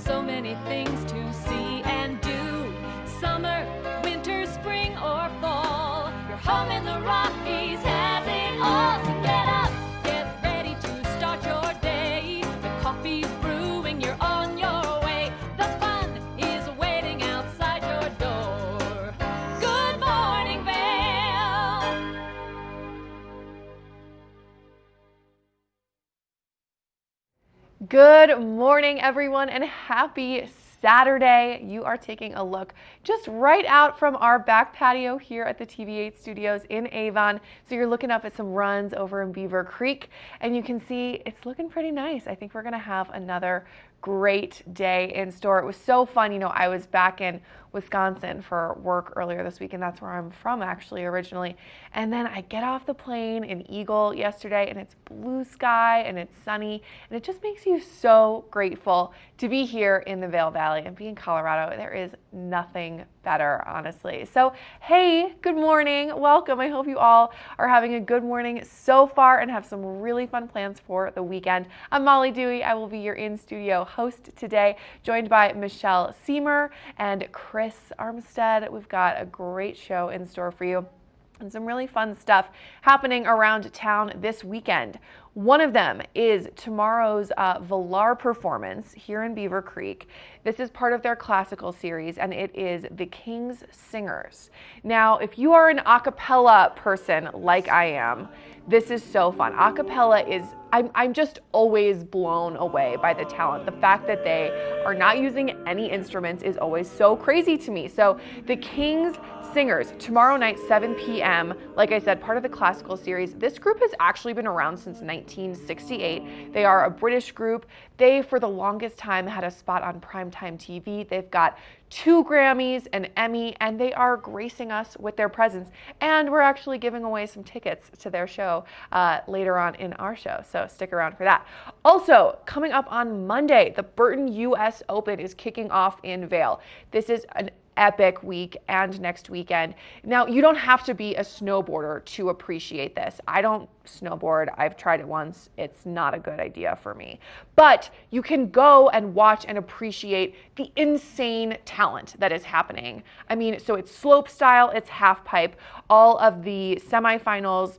so many things to see and do. Summer, winter, spring, or fall. Your home in the Rockies has it all. So get up, get ready to start your day. The coffee's brewing, you're on your way. The fun is waiting outside your door. Good morning, Vail. Good morning, everyone, and happy Saturday. You are taking a look just right out from our back patio here at the TV8 studios in Avon. So you're looking up at some runs over in Beaver Creek, and you can see it's looking pretty nice. I think we're going to have another great day in store. It was so fun. You know, I was back in Wisconsin for work earlier this week, and that's where I'm from actually originally. And then I get off the plane in Eagle yesterday, and it's blue sky and it's sunny, and it just makes you so grateful to be here in the Vail Valley and be in Colorado. There is nothing better, honestly. So, hey, good morning. Welcome. I hope you all are having a good morning so far and have some really fun plans for the weekend. I'm Molly Dewey. I will be your in-studio host today, joined by Michelle Seamer and Chris Armstead. We've got a great show in store for you and some really fun stuff happening around town this weekend. One of them is tomorrow's Villar performance here in Beaver Creek. This is part of their classical series, and it is The King's Singers. Now, if you are an a cappella person like I am, this is so fun. A cappella is, I'm just always blown away by the talent. The fact that they are not using any instruments is always so crazy to me. So The King's Singers, tomorrow night, 7 p.m., like I said, part of the classical series. This group has actually been around since 1968. They are a British group. They, for the longest time, had a spot on primetime TV. They've got 2 Grammys, an Emmy, and they are gracing us with their presence. And we're actually giving away some tickets to their show later on in our show, so stick around for that. Also, coming up on Monday, the Burton U.S. Open is kicking off in Vail. This is an epic week and next weekend. Now, you don't have to be a snowboarder to appreciate this. I don't snowboard. I've tried it once. It's not a good idea for me. But you can go and watch and appreciate the insane talent that is happening. I mean, so it's slope style, it's half pipe. All of the semifinals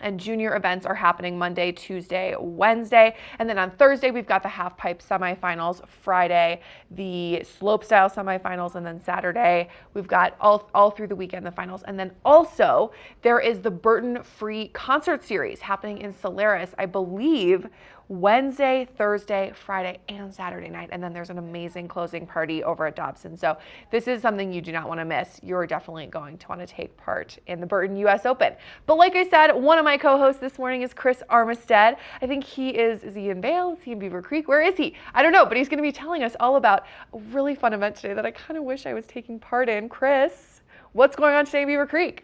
and junior events are happening Monday, Tuesday, Wednesday. And then on Thursday, we've got the half pipe semifinals. Friday, the slope style semifinals. And then Saturday, we've got all through the weekend, the finals. And then also there is the Burton Free Concert Series happening in Solaris, I believe, Wednesday, Thursday, Friday, and Saturday night. And then there's an amazing closing party over at Dobson. So this is something you do not want to miss. You're definitely going to want to take part in the Burton U.S. Open. But like I said, one of my co-hosts this morning is Chris Armstead. I think he is he in Vail? Is he in Beaver Creek? Where is he? I don't know, but he's going to be telling us all about a really fun event today that I kind of wish I was taking part in. Chris, what's going on today in Beaver Creek?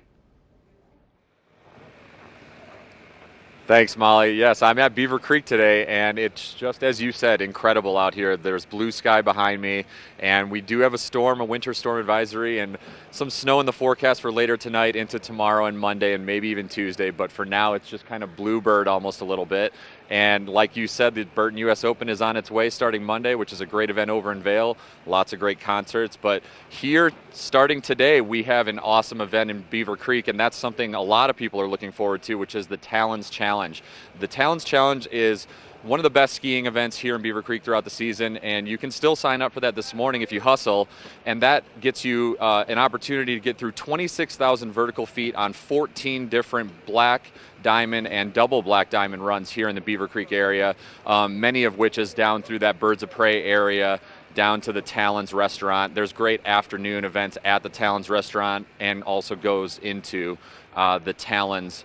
Thanks, Molly. Yes, I'm at Beaver Creek today, and it's just as you said, incredible out here. There's blue sky behind me, and we do have a winter storm advisory, and some snow in the forecast for later tonight into tomorrow and Monday and maybe even Tuesday. But for now, it's just kind of bluebird almost a little bit. And like you said, the Burton U.S. Open is on its way starting Monday, which is a great event over in Vail. Lots of great concerts. But here, starting today, we have an awesome event in Beaver Creek, and that's something a lot of people are looking forward to, which is the Talons Challenge. The Talons Challenge is one of the best skiing events here in Beaver Creek throughout the season, and you can still sign up for that this morning if you hustle, and that gets you an opportunity to get through 26,000 vertical feet on 14 different black diamond and double black diamond runs here in the Beaver Creek area, many of which is down through that Birds of Prey area, down to the Talons restaurant. There's great afternoon events at the Talons restaurant and also goes into the Talons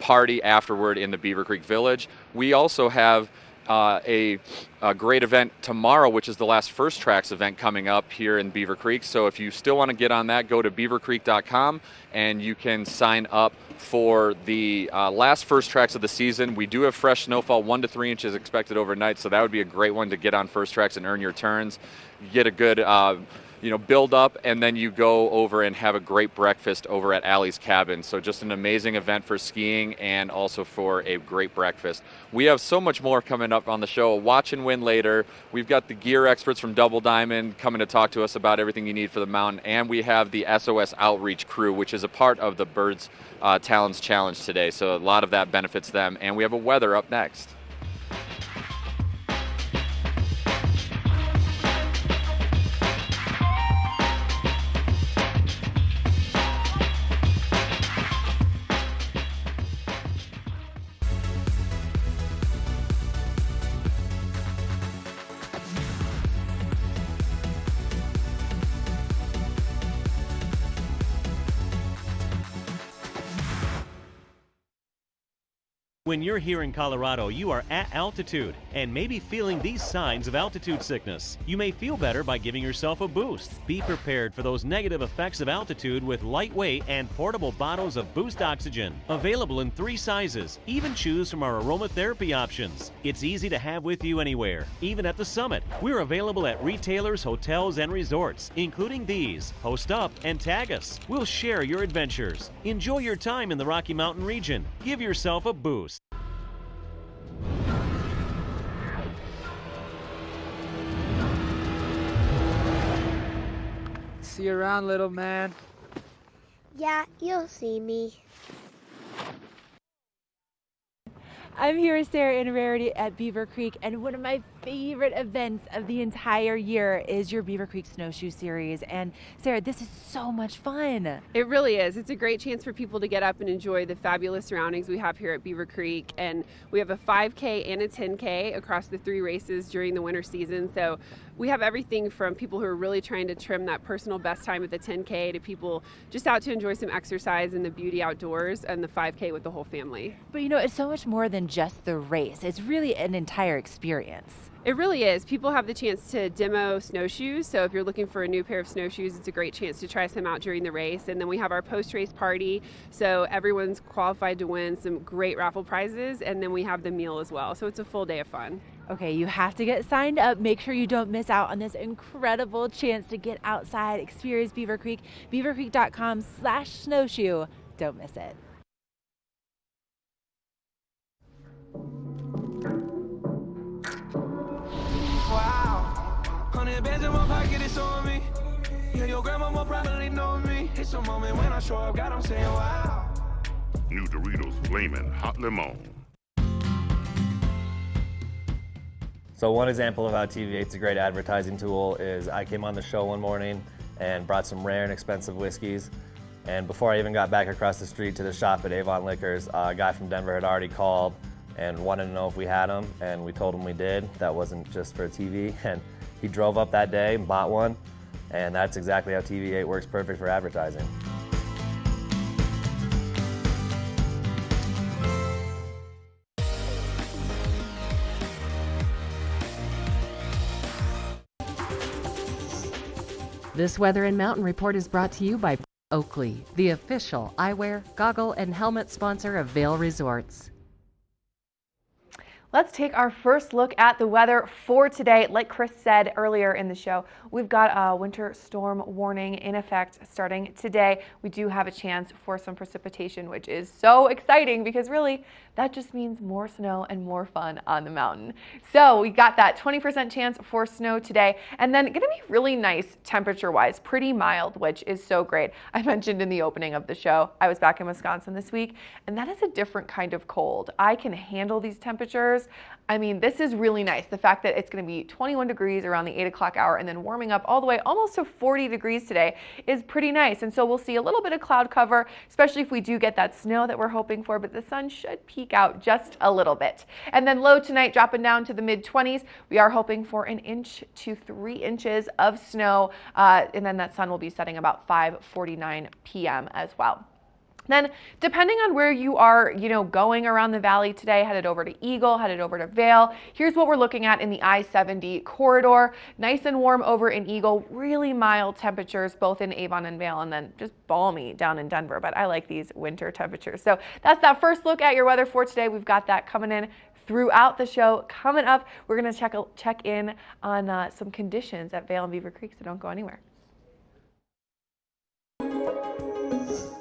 party afterward in the Beaver Creek Village. We also have a great event tomorrow, which is the last First Tracks event coming up here in Beaver Creek. So if you still want to get on that, go to beavercreek.com and you can sign up for the last First Tracks of the season. We do have fresh snowfall, 1 to 3 inches expected overnight, so that would be a great one to get on First Tracks and earn your turns. You get a good build up, and then you go over and have a great breakfast over at Allie's Cabin. So just an amazing event for skiing and also for a great breakfast. We have so much more coming up on the show. Watch and win later. We've got the gear experts from Double Diamond coming to talk to us about everything you need for the mountain, and we have the SOS Outreach crew, which is a part of the Birds Talents Challenge today. So a lot of that benefits them, and we have a weather up next. When you're here in Colorado, you are at altitude and may be feeling these signs of altitude sickness. You may feel better by giving yourself a boost. Be prepared for those negative effects of altitude with lightweight and portable bottles of Boost Oxygen. Available in 3 sizes. Even choose from our aromatherapy options. It's easy to have with you anywhere, even at the summit. We're available at retailers, hotels, and resorts, including these. Post up and tag us. We'll share your adventures. Enjoy your time in the Rocky Mountain region. Give yourself a boost. See you around, little man. Yeah, you'll see me. I'm here with Sarah and Rarity at Beaver Creek, and one of my favorite events of the entire year is your Beaver Creek Snowshoe Series. And Sarah, this is so much fun. It really is. It's a great chance for people to get up and enjoy the fabulous surroundings we have here at Beaver Creek. And we have a 5K and a 10K across the 3 races during the winter season. So we have everything from people who are really trying to trim that personal best time at the 10K to people just out to enjoy some exercise and the beauty outdoors, and the 5K with the whole family. But it's so much more than just the race. It's really an entire experience. It really is. People have the chance to demo snowshoes. So if you're looking for a new pair of snowshoes, it's a great chance to try some out during the race. And then we have our post-race party. So everyone's qualified to win some great raffle prizes. And then we have the meal as well. So it's a full day of fun. Okay, you have to get signed up. Make sure you don't miss out on this incredible chance to get outside, experience Beaver Creek, beavercreek.com/snowshoe. Don't miss it. Wow, 100 bands in my pocket, it's on me. Yeah, your grandma will probably know me. It's a moment when I show up, God, I'm saying wow. New Doritos Flamin' Hot Limon. So one example of how TV8's a great advertising tool is I came on the show one morning and brought some rare and expensive whiskeys. And before I even got back across the street to the shop at Avon Liquors, a guy from Denver had already called and wanted to know if we had them, and we told him we did. That wasn't just for TV, and he drove up that day and bought one, and that's exactly how TV8 works perfect for advertising. This Weather and Mountain Report is brought to you by Oakley, the official eyewear, goggle, and helmet sponsor of Vail Resorts. Let's take our first look at the weather for today. Like Chris said earlier in the show, we've got a winter storm warning in effect starting today. We do have a chance for some precipitation, which is so exciting because really that just means more snow and more fun on the mountain. So we got that 20% chance for snow today, and then going to be really nice temperature-wise, pretty mild, which is so great. I mentioned in the opening of the show, I was back in Wisconsin this week, and that is a different kind of cold. I can handle these temperatures. I mean, this is really nice. The fact that it's going to be 21 degrees around the 8 o'clock hour and then warming up all the way almost to 40 degrees today is pretty nice. And so we'll see a little bit of cloud cover, especially if we do get that snow that we're hoping for, but the sun should peek out just a little bit. And then low tonight dropping down to the mid-20s. We are hoping for 1 inch to 3 inches of snow, and then that sun will be setting about 5:49 p.m. as well. Then, depending on where you are, going around the valley today, headed over to Eagle, headed over to Vail, here's what we're looking at in the I-70 corridor. Nice and warm over in Eagle, really mild temperatures both in Avon and Vail, and then just balmy down in Denver, but I like these winter temperatures. So that's that first look at your weather for today. We've got that coming in throughout the show. Coming up, we're going to check in on some conditions at Vail and Beaver Creek, so don't go anywhere.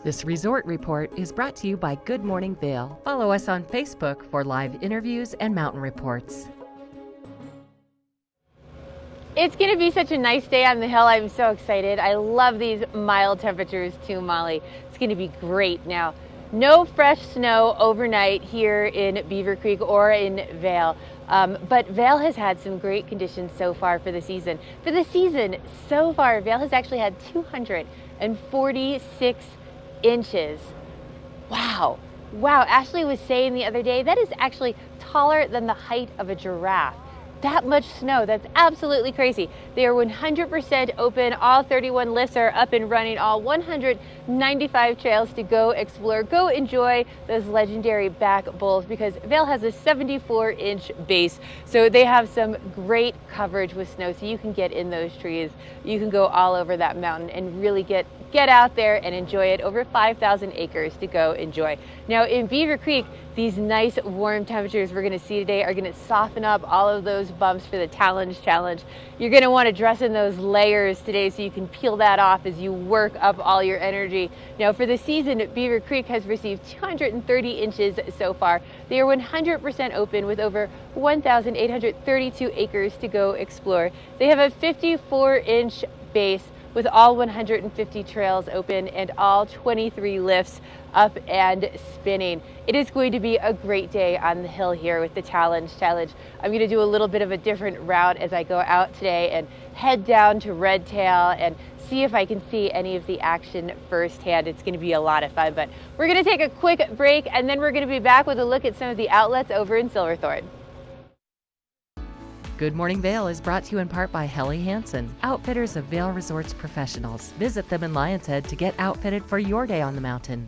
This resort report is brought to you by Good Morning Vail. Follow us on Facebook for live interviews and mountain reports. It's going to be such a nice day on the hill. I'm so excited. I love these mild temperatures too, Molly. It's going to be great. Now, no fresh snow overnight here in Beaver Creek or in Vail. But Vail has had some great conditions so far for the season. For the season so far, Vail has actually had 246 inches. Wow. Wow. Ashley was saying the other day, that is actually taller than the height of a giraffe. That much snow, that's absolutely crazy. They are 100% open. All 31 lifts are up and running. All 195 trails to go explore. Go enjoy those legendary back bowls because Vail has a 74-inch base. So they have some great coverage with snow. So you can get in those trees. You can go all over that mountain and really get out there and enjoy it. Over 5,000 acres to go enjoy. Now in Beaver Creek, these nice warm temperatures we're going to see today are going to soften up all of those bumps for the Challenge. You're going to want to dress in those layers today so you can peel that off as you work up all your energy. Now for the season, Beaver Creek has received 230 inches so far. They are 100% open with over 1,832 acres to go explore. They have a 54-inch base with all 150 trails open and all 23 lifts up and spinning. It is going to be a great day on the hill here with the Challenge. I'm going to do a little bit of a different route as I go out today and head down to Red Tail and see if I can see any of the action firsthand. It's going to be a lot of fun, but we're going to take a quick break and then we're going to be back with a look at some of the outlets over in Silverthorne. Good Morning Vail is brought to you in part by Helly Hansen, outfitters of Vail Resorts professionals. Visit them in Lion's Head to get outfitted for your day on the mountain.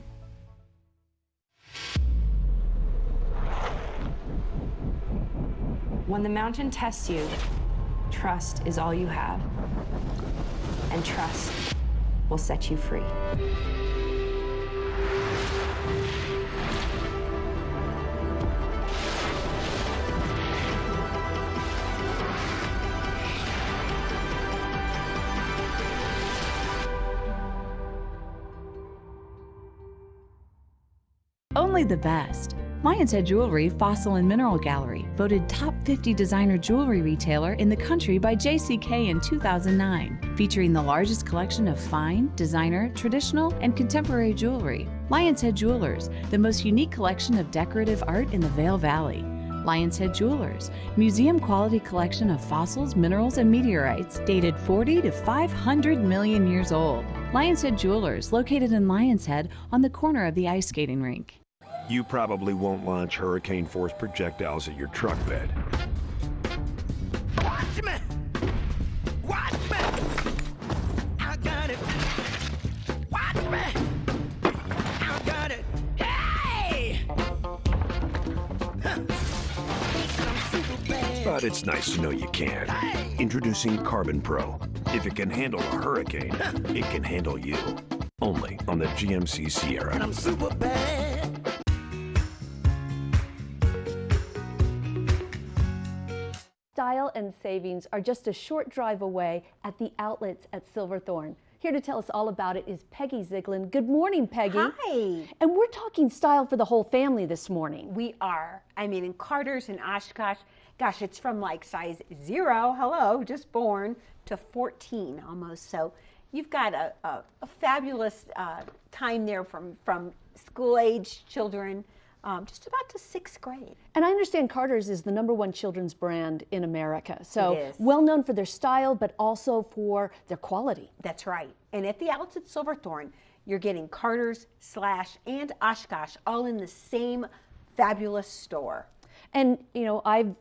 When the mountain tests you, trust is all you have. And trust will set you free. Only the best. Lion's Head Jewelry Fossil and Mineral Gallery, voted top 50 designer jewelry retailer in the country by JCK in 2009, featuring the largest collection of fine, designer, traditional, and contemporary jewelry. Lion's Head Jewelers, the most unique collection of decorative art in the Vail Valley. Lion's Head Jewelers, museum quality collection of fossils, minerals, and meteorites dated 40 to 500 million years old. Lion's Head Jewelers, located in Lion's Head on the corner of the ice skating rink. You probably won't launch hurricane-force projectiles at your truck bed. Watch me! Watch me! I got it! Watch me! I got it! Hey! But it's nice to know you can. Introducing Carbon Pro. If it can handle a hurricane, it can handle you. Only on the GMC Sierra. And I'm super bad. Style and savings are just a short drive away at the outlets at Silverthorne. Here to tell us all about it is Peggy Ziglin. Good morning, Peggy. Hi. And we're talking style for the whole family this morning. We are. I mean, in Carter's and Oshkosh, gosh, it's from like size 0, hello, just born, to 14 almost. So you've got a fabulous time there from school-age children just about to 6th grade. And I understand Carter's is the #1 children's brand in America. So It is. well known for their style, but also for their quality. That's right. And at the outlets at Silverthorne, you're getting Carter's, Slash, and Oshkosh all in the same fabulous store. And, you know, I've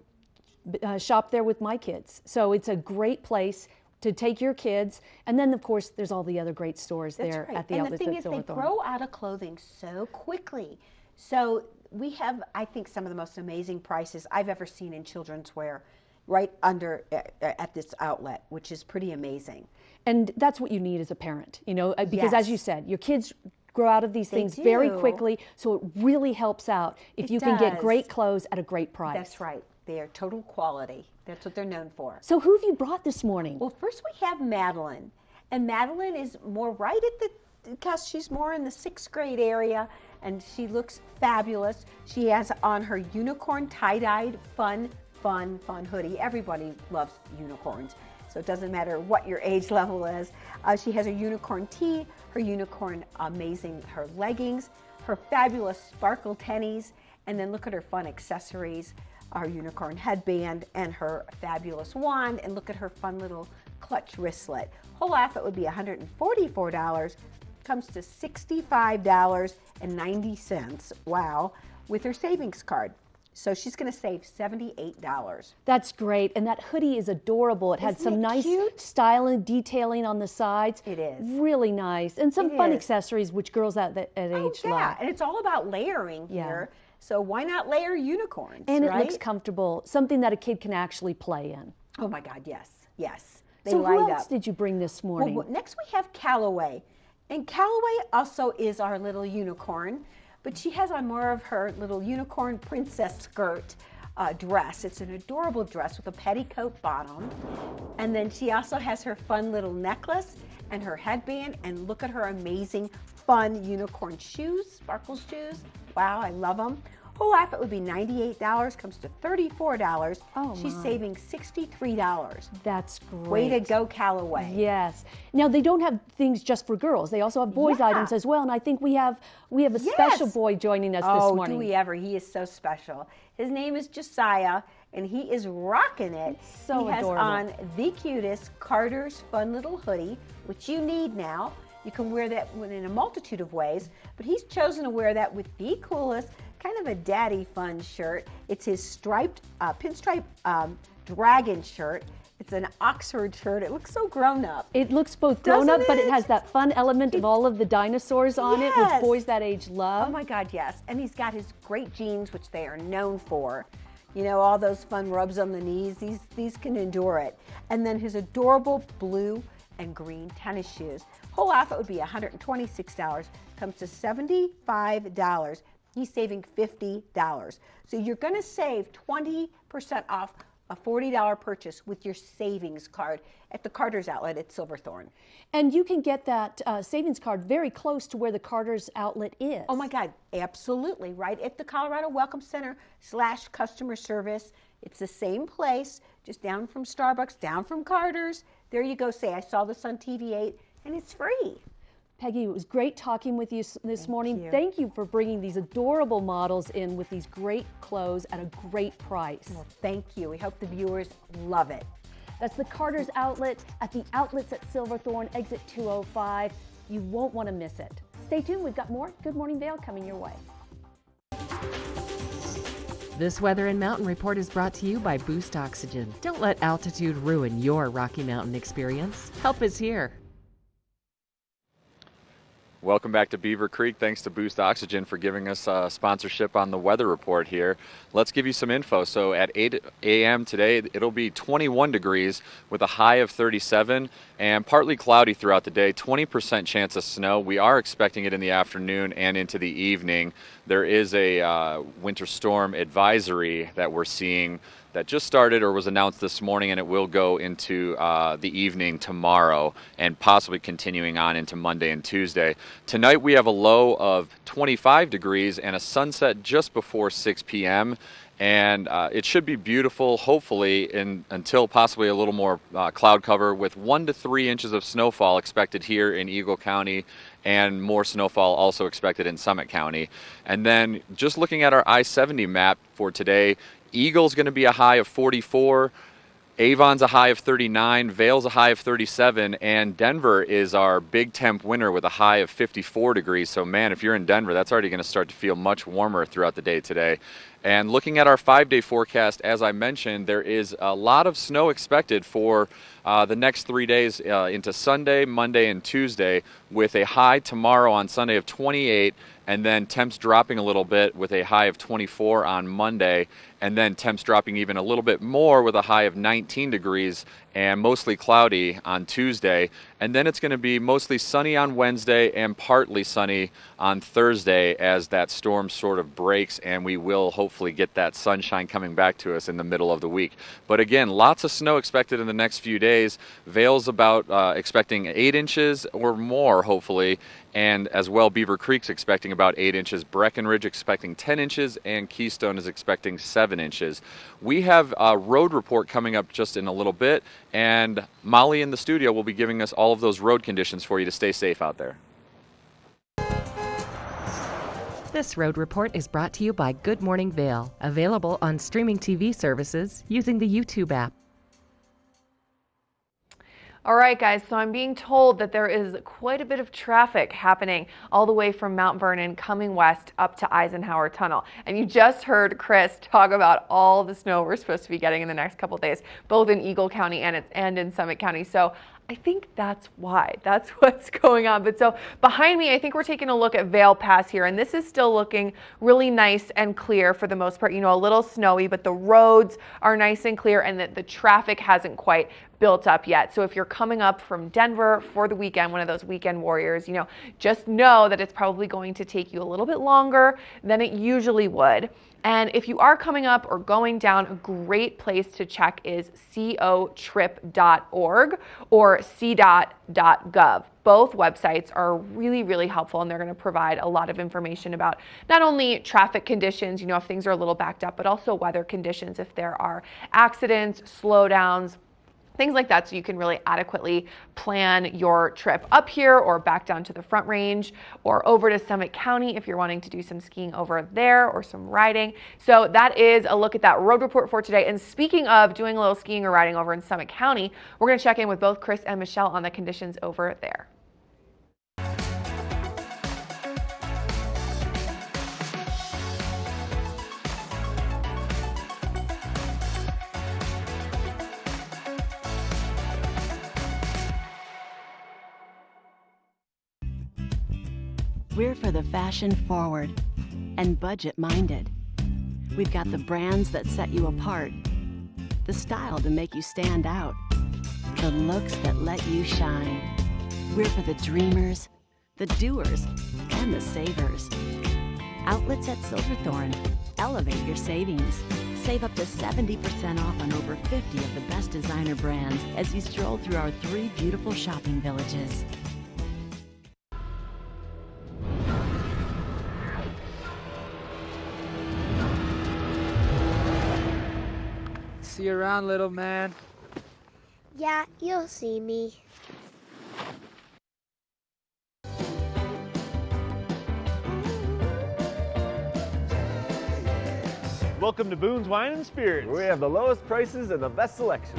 shopped there with my kids. So it's a great place to take your kids. And then, of course, there's all the other great stores That's there right. at the and outlets the thing at is, they Silverthorne. grow out of clothing so quickly. So we have, I think, some of the most amazing prices I've ever seen in children's wear right under at this outlet, which is pretty amazing. And that's what you need as a parent, you know, because Yes. as you said, your kids grow out of these They things very do. quickly, so it really helps out if It you can get does. great clothes at a great price. That's right. They are total quality. That's what they're known for. So who have you brought this morning? Well, first we have Madeline. And Madeline is more right at the because she's more in the 6th grade area, and she looks fabulous. She has on her unicorn tie-dyed fun hoodie. Everybody loves unicorns, so it doesn't matter what your age level is. She has a unicorn tee, her unicorn her leggings, her fabulous sparkle tennies, and then look at her fun accessories, our unicorn headband and her fabulous wand, and look at her fun little clutch wristlet. Whole outfit would be $144, comes to $65.90, wow, with her savings card. So she's going to save $78. That's great. And that hoodie is adorable. It had some nice style and detailing on the sides. It is. Really nice. And some fun accessories, which girls at age love. Yeah, and it's all about layering here. So why not layer unicorns, And right? it looks comfortable, something that a kid can actually play in. Oh my God, yes, yes. They So light who else up. did you bring this morning? Well, next we have Callaway. And Callaway also is our little unicorn, but she has on more of her little unicorn princess skirt dress. It's an adorable dress with a petticoat bottom. And then she also has her fun little necklace and her headband, and look at her amazing fun unicorn shoes, sparkle shoes. Wow, I love them. Whole outfit would be $98, comes to $34. Oh, She's my. saving $63. That's great. Way to go, Callaway. Yes. Now they don't have things just for girls. They also have boys items as well. And I think we have a special boy joining us this morning. Oh, do we ever? He is so special. His name is Josiah, and he is rocking it. So he has adorable. on the cutest Carter's fun little hoodie, which you need now. You can wear that in a multitude of ways, but he's chosen to wear that with the coolest, kind of a daddy fun shirt. It's his striped, pinstripe dragon shirt. It's an Oxford shirt. It looks so grown up. It looks both grown up, but it has that fun element of all of the dinosaurs on it, which boys that age love. Oh my God, yes. And he's got his great jeans, which they are known for. You know, all those fun rubs on the knees, these can endure it. And then his adorable blue and green tennis shoes. Whole outfit would be $126, comes to $75. He's saving $50. So you're going to save 20% off a $40 purchase with your savings card at the Carter's outlet at Silverthorne. And you can get that savings card very close to where the Carter's outlet is. Oh my God, absolutely, right at the Colorado Welcome Center / customer service. It's the same place, just down from Starbucks, down from Carter's. There you go, say I saw this on TV8, and it's free. Peggy, it was great talking with you this morning. you. Thank you for bringing these adorable models in with these great clothes at a great price. Well, thank you. We hope the viewers love it. That's the Carter's outlet at the outlets at Silverthorne, exit 205. You won't want to miss it. Stay tuned. We've got more Good Morning Vail coming your way. This Weather and Mountain Report is brought to you by Boost Oxygen. Don't let altitude ruin your Rocky Mountain experience. Help is here. Welcome back to Beaver Creek. Thanks to Boost Oxygen for giving us sponsorship on the weather report here. Let's give you some info. So at 8 a.m. today, it'll be 21 degrees with a high of 37 and partly cloudy throughout the day. 20% chance of snow. We are expecting it in the afternoon and into the evening. There is a winter storm advisory that we're seeing that just started or was announced this morning, and it will go into the evening tomorrow and possibly continuing on into Monday and Tuesday. Tonight we have a low of 25 degrees and a sunset just before 6 p.m. And it should be beautiful, hopefully, until possibly a little more cloud cover, with 1 to 3 inches of snowfall expected here in Eagle County, and more snowfall also expected in Summit County. And then just looking at our I-70 map for today, Eagle's going to be a high of 44, Avon's a high of 39, Vail's a high of 37, and Denver is our big temp winner with a high of 54 degrees. So man, if you're in Denver, that's already going to start to feel much warmer throughout the day today. And looking at our 5-day forecast, as I mentioned, there is a lot of snow expected for the next 3 days into Sunday, Monday, and Tuesday, with a high tomorrow on Sunday of 28, and then temps dropping a little bit with a high of 24 on Monday, and then temps dropping even a little bit more with a high of 19 degrees and mostly cloudy on Tuesday. And then it's going to be mostly sunny on Wednesday and partly sunny on Thursday as that storm sort of breaks, and we will hopefully get that sunshine coming back to us in the middle of the week. But again, lots of snow expected in the next few days. Vail's about expecting 8 inches or more, hopefully, And as well, Beaver Creek's expecting about 8 inches, Breckenridge expecting 10 inches, and Keystone is expecting 7 inches. We have a road report coming up just in a little bit, and Molly in the studio will be giving us all of those road conditions for you to stay safe out there. This road report is brought to you by Good Morning Vail, available on streaming TV services using the YouTube app. All right, guys, so I'm being told that there is quite a bit of traffic happening all the way from Mount Vernon coming west up to Eisenhower Tunnel. And you just heard Chris talk about all the snow we're supposed to be getting in the next couple days, both in Eagle County and in Summit County. So I think that's why. That's what's going on. But so behind me, I think we're taking a look at Vail Pass here, and this is still looking really nice and clear for the most part. You know, a little snowy, but the roads are nice and clear, and the traffic hasn't quite built up yet. So if you're coming up from Denver for the weekend, one of those weekend warriors, you know, just know that it's probably going to take you a little bit longer than it usually would. And if you are coming up or going down, a great place to check is cotrip.org or cdot.gov. Both websites are really, really helpful, and they're going to provide a lot of information about not only traffic conditions, you know, if things are a little backed up, but also weather conditions, if there are accidents, slowdowns, things like that, so you can really adequately plan your trip up here or back down to the Front Range or over to Summit County if you're wanting to do some skiing over there or some riding. So that is a look at that road report for today. And speaking of doing a little skiing or riding over in Summit County, we're going to check in with both Chris and Michelle on the conditions over there. We're for the fashion forward and budget minded. We've got the brands that set you apart, the style to make you stand out, the looks that let you shine. We're for the dreamers, the doers, and the savers. Outlets at Silverthorne. Elevate your savings. Save up to 70% off on over 50 of the best designer brands as you stroll through our 3 beautiful shopping villages. See you around, little man. Yeah, you'll see me. Welcome to Boone's Wine and Spirits. We have the lowest prices and the best selection.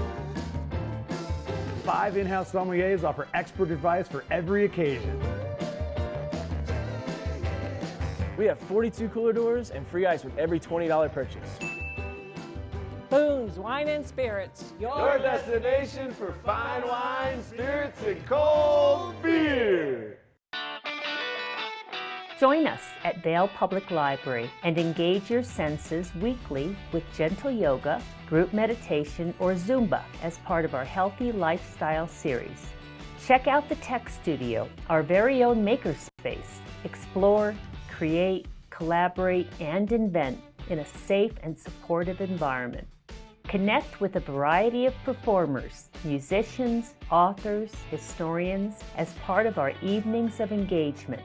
5 in-house sommeliers offer expert advice for every occasion. We have 42 cooler doors and free ice with every $20 purchase. Boone's Wine and Spirits, your destination for fine wine, spirits, and cold beer. Join us at Vail Public Library and engage your senses weekly with gentle yoga, group meditation, or Zumba as part of our Healthy Lifestyle series. Check out the Tech Studio, our very own makerspace. Explore, create, collaborate, and invent in a safe and supportive environment. Connect with a variety of performers, musicians, authors, historians as part of our evenings of engagement.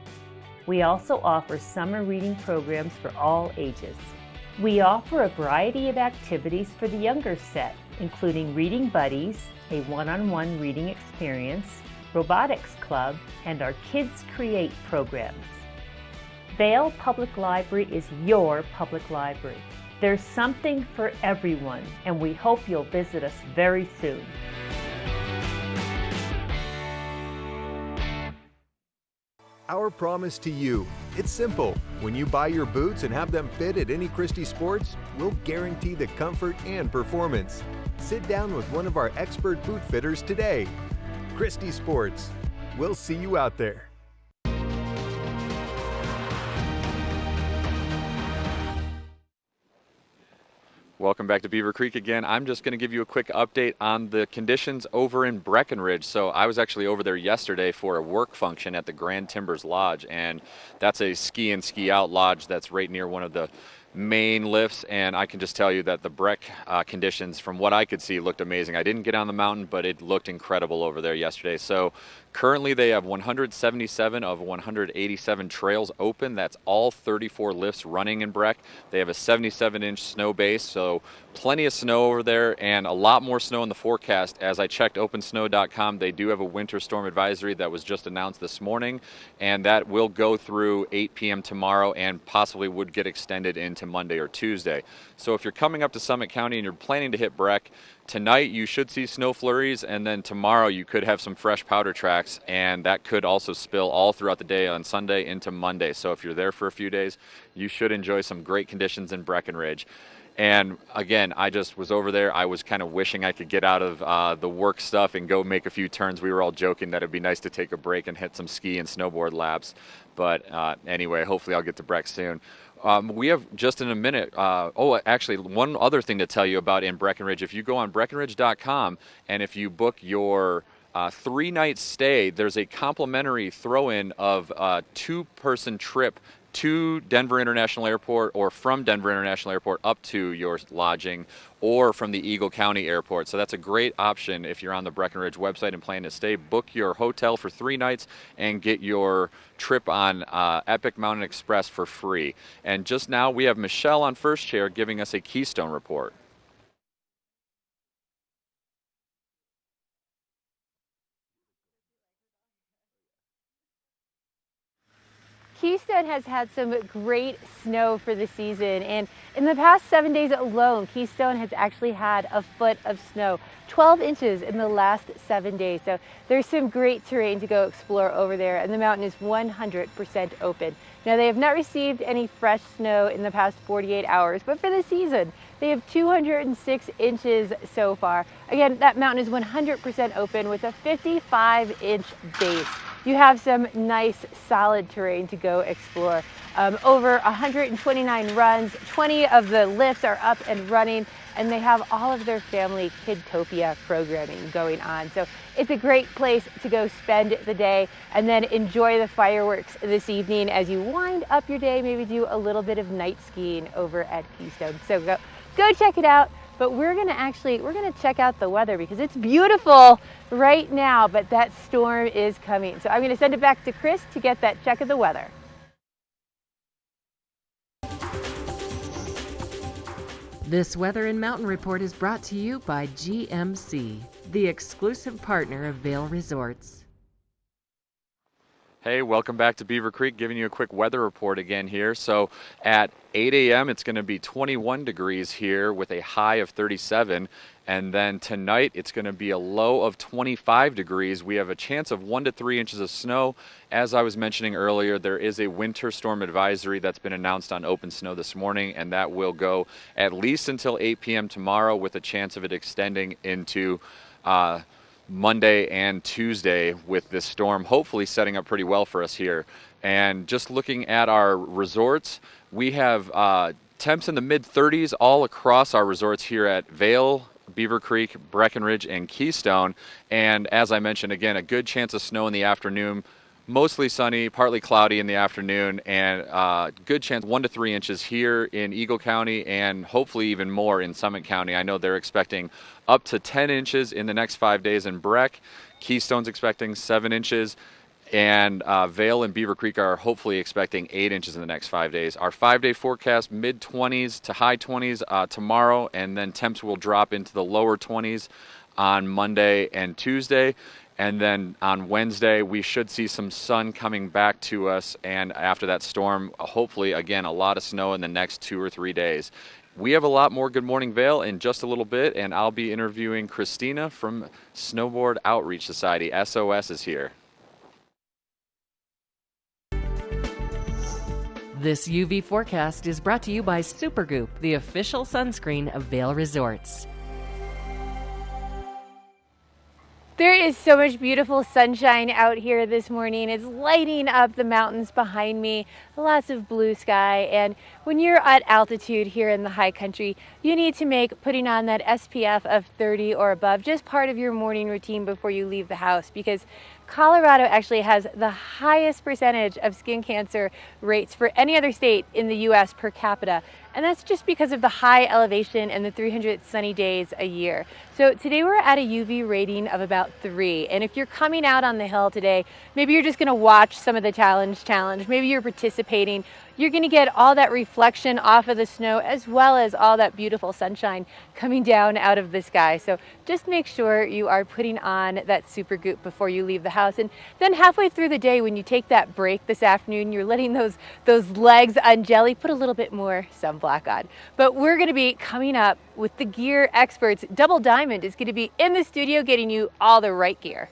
We also offer summer reading programs for all ages. We offer a variety of activities for the younger set, including Reading Buddies, a one-on-one reading experience, Robotics Club, and our Kids Create programs. Vail Public Library is your public library. There's something for everyone, and we hope you'll visit us very soon. Our promise to you, it's simple. When you buy your boots and have them fit at any Christie Sports, we'll guarantee the comfort and performance. Sit down with one of our expert boot fitters today. Christie Sports. We'll see you out there. Welcome back to Beaver Creek again. I'm just going to give you a quick update on the conditions over in Breckenridge. So I was actually over there yesterday for a work function at the Grand Timbers Lodge, and that's a ski in, ski out lodge that's right near one of the main lifts, and I can just tell you that the Breck conditions, from what I could see, looked amazing. I didn't get on the mountain, but it looked incredible over there yesterday. So currently they have 177 of 187 trails open. That's all 34 lifts running in Breck. They have a 77-inch snow base, so plenty of snow over there and a lot more snow in the forecast. As I checked opensnow.com, they do have a winter storm advisory that was just announced this morning, and that will go through 8 p.m. tomorrow and possibly would get extended into Monday or Tuesday. So if you're coming up to Summit County and you're planning to hit Breck, tonight you should see snow flurries, and then tomorrow you could have some fresh powder tracks, and that could also spill all throughout the day on Sunday into Monday. So if you're there for a few days, you should enjoy some great conditions in Breckenridge. And again, I just was over there. I was kind of wishing I could get out of the work stuff and go make a few turns. We were all joking that it'd be nice to take a break and hit some ski and snowboard laps. But anyway, hopefully I'll get to Breck soon. We have just in a minute. Actually, one other thing to tell you about in Breckenridge. If you go on Breckenridge.com and if you book your 3-night stay, there's a complimentary throw-in of a 2-person trip to Denver International Airport, or from Denver International Airport up to your lodging, or from the Eagle County Airport. So that's a great option if you're on the Breckenridge website and plan to stay. Book your hotel for 3 nights and get your trip on Epic Mountain Express for free. And just now we have Michelle on first chair giving us a Keystone report. Keystone has had some great snow for the season, and in the past 7 days alone, Keystone has actually had a foot of snow, 12 inches in the last 7 days. So there's some great terrain to go explore over there, and the mountain is 100% open. Now, they have not received any fresh snow in the past 48 hours, but for the season, they have 206 inches so far. Again, that mountain is 100% open with a 55-inch base. You have some nice solid terrain to go explore. Over 129 runs, 20 of the lifts are up and running, and they have all of their family Kidtopia programming going on. So it's a great place to go spend the day and then enjoy the fireworks this evening as you wind up your day, maybe do a little bit of night skiing over at Keystone. So go check it out. But we're gonna check out the weather because it's beautiful right now, but that storm is coming. So I'm gonna send it back to Chris to get that check of the weather. This Weather and Mountain Report is brought to you by GMC, the exclusive partner of Vail Resorts. Hey, welcome back to Beaver Creek, giving you a quick weather report again here. So at 8 a.m. it's going to be 21 degrees here with a high of 37. And then tonight it's going to be a low of 25 degrees. We have a chance of 1 to 3 inches of snow. As I was mentioning earlier, there is a winter storm advisory that's been announced on Open Snow this morning, and that will go at least until 8 p.m. tomorrow with a chance of it extending into Monday and Tuesday, with this storm hopefully setting up pretty well for us here. And just looking at our resorts, we have temps in the mid-30s all across our resorts here at Vail, Beaver Creek, Breckenridge, and Keystone. And as I mentioned, again, a good chance of snow in the afternoon. Mostly sunny, partly cloudy in the afternoon, and good chance 1 to 3 inches here in Eagle County, and hopefully even more in Summit County. I know they're expecting up to 10 inches in the next 5 days in Breck. Keystone's expecting 7 inches, and Vail and Beaver Creek are hopefully expecting 8 inches in the next 5 days. Our 5-day forecast, mid-20s to high 20s tomorrow, and then temps will drop into the lower 20s on Monday and Tuesday. And then on Wednesday, we should see some sun coming back to us. And after that storm, hopefully, again, a lot of snow in the next 2 or 3 days. We have a lot more Good Morning Vail in just a little bit, and I'll be interviewing Christina from Snowboard Outreach Society. SOS is here. This UV forecast is brought to you by Supergoop, the official sunscreen of Vail Resorts. There is so much beautiful sunshine out here this morning. It's lighting up the mountains behind me, lots of blue sky. And when you're at altitude here in the high country, you need to make putting on that SPF of 30 or above just part of your morning routine before you leave the house, because Colorado actually has the highest percentage of skin cancer rates for any other state in the U.S. per capita. and that's just because of the high elevation and the 300 sunny days a year. So today we're at a UV rating of about 3, and if you're coming out on the hill today, maybe you're just going to watch some of the challenge, maybe you're participating, you're going to get all that reflection off of the snow as well as all that beautiful sunshine coming down out of the sky. So just make sure you are putting on that super goop before you leave the house, and then halfway through the day when you take that break this afternoon, you're letting those legs unjelly, put a little bit more sunblock on. But we're going to be coming up with the gear experts. Double Diamond is going to be in the studio getting you all the right gear.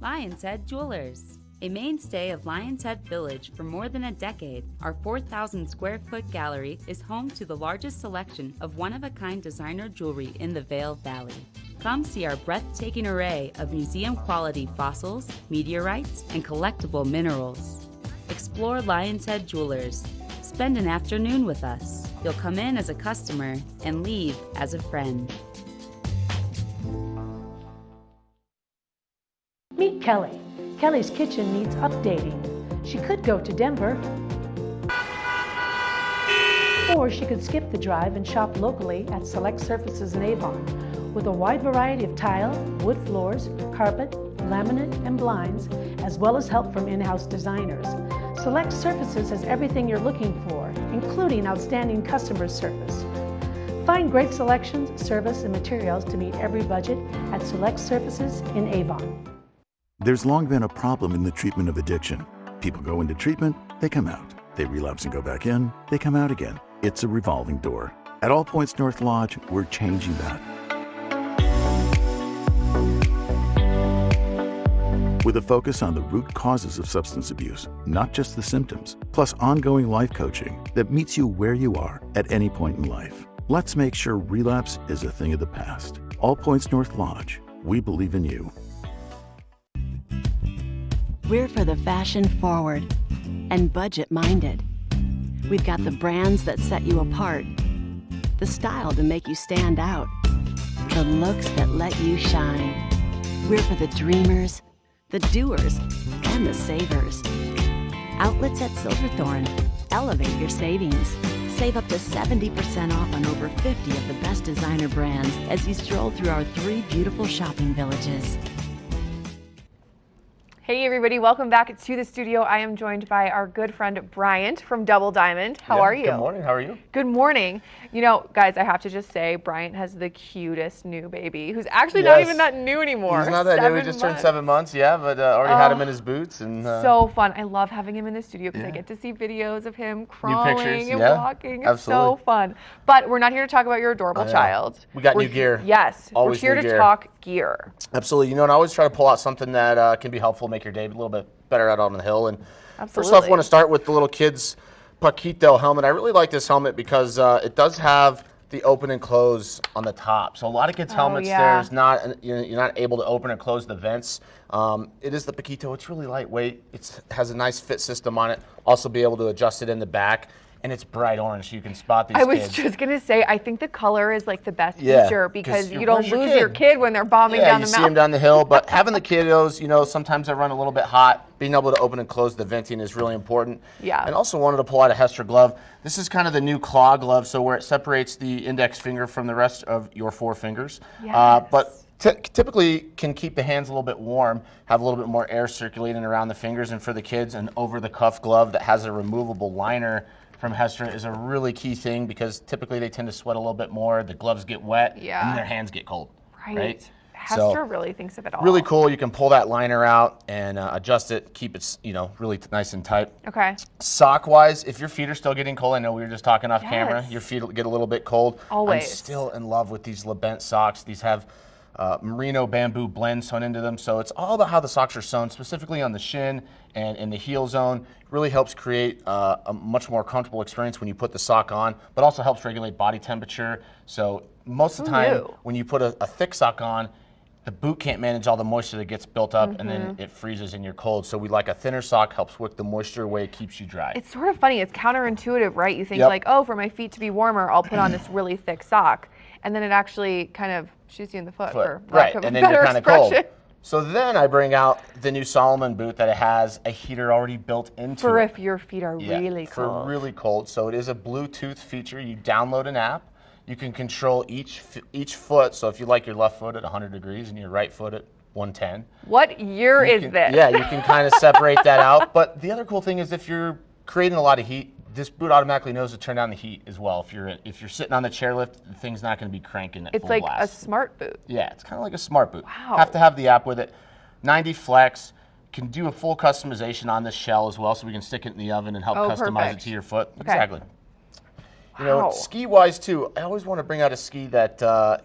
Lion's Head Jewelers. A mainstay of Lion's Head Village for more than a decade, our 4,000 square foot gallery is home to the largest selection of one-of-a-kind designer jewelry in the Vail Valley. Come see our breathtaking array of museum-quality fossils, meteorites, and collectible minerals. Explore Lion's Head Jewelers. Spend an afternoon with us. You'll come in as a customer and leave as a friend. Meet Kelly. Kelly's kitchen needs updating. She could go to Denver, or she could skip the drive and shop locally at Select Surfaces in Avon. With a wide variety of tile, wood floors, carpet, laminate, and blinds, as well as help from in-house designers. Select Surfaces has everything you're looking for, including outstanding customer service. Find great selections, service, and materials to meet every budget at Select Surfaces in Avon. There's long been a problem in the treatment of addiction. People go into treatment, they come out. They relapse and go back in, they come out again. It's a revolving door. At All Points North Lodge, we're changing that. With a focus on the root causes of substance abuse, not just the symptoms, plus ongoing life coaching that meets you where you are at any point in life. Let's make sure relapse is a thing of the past. All Points North Lodge, we believe in you. We're for the fashion forward and budget minded. We've got the brands that set you apart, the style to make you stand out, the looks that let you shine. We're for the dreamers, the doers, and the savers. Outlets at Silverthorne. Elevate your savings. Save up to 70% off on over 50 of the best designer brands as you stroll through our 3 beautiful shopping villages. Hey everybody, welcome back to the studio. I am joined by our good friend Bryant from Double Diamond. How are you? Good morning, how are you? Good morning. You know, guys, I have to just say, Bryant has the cutest new baby, who's actually not even that new anymore. He's not that new, he just turned 7 months, yeah, but already had him in his boots. And so fun. I love having him in the studio because I get to see videos of him crawling and walking. It's absolutely. so fun. But we're not here to talk about your adorable child. We got new gear. Yes, always we're here to talk gear. Absolutely. You know, and I always try to pull out something that can be helpful, make your day a little bit better out on the hill. And first off, I want to start with the little kid's Paquito helmet. I really like this helmet because it does have the open and close on the top. So a lot of kids' helmets, there's not, you're not able to open or close the vents. It is the Paquito. It's really lightweight. It has a nice fit system on it. Also be able to adjust it in the back. And it's bright orange, so you can spot these kids. I was just going to say, I think the color is like the best feature because you don't lose your kid when they're bombing down the mountain. Yeah, you see them down the hill, but having the kiddos, you know, sometimes they run a little bit hot. Being able to open and close the venting is really important. Yeah. And also wanted to pull out a Hester glove. This is kind of the new claw glove, so where it separates the index finger from the rest of your 4 fingers. Yes. But typically can keep the hands a little bit warm, have a little bit more air circulating around the fingers, and for the kids, an over-the-cuff glove that has a removable liner from Hester is a really key thing because typically they tend to sweat a little bit more, the gloves get wet, and their hands get cold. Right? Hester really thinks of it all. Really cool. You can pull that liner out and adjust it, keep it, you know, really nice and tight. Okay. Sock-wise, if your feet are still getting cold, I know we were just talking off camera, your feet get a little bit cold. Always. I'm still in love with these LeBent socks. These have merino bamboo blend sewn into them, so it's all about how the socks are sewn, specifically on the shin and in the heel zone. It really helps create a much more comfortable experience when you put the sock on, but also helps regulate body temperature. So most of the time, when you put a thick sock on, the boot can't manage all the moisture that gets built up, and then it freezes and you're cold. So we like a thinner sock, helps wick the moisture away, keeps you dry. It's sort of funny. It's counterintuitive, right? You think like, oh, for my feet to be warmer, I'll put on this really thick sock. And then it actually kind of shoots you in the foot. For right, and then you're kind of cold. So then I bring out the new Solomon boot that has a heater already built into For it. if your feet are really cold. For really cold. So it is a Bluetooth feature. You download an app. You can control each foot. So if you like your left foot at 100 degrees and your right foot at 110. What year is this? Yeah, you can kind of separate that out. But the other cool thing is if you're creating a lot of heat, this boot automatically knows to turn down the heat as well. If you're sitting on the chairlift, the thing's not going to be cranking at It's full like blast. a smart boot. Yeah, it's kind of like a smart boot. Wow. Have to have the app with it. 90 flex. Can do a full customization on this shell as well, so we can stick it in the oven and help customize perfect. it to your foot. Okay. Exactly. You know, Wow. ski-wise too, I always want to bring out a ski that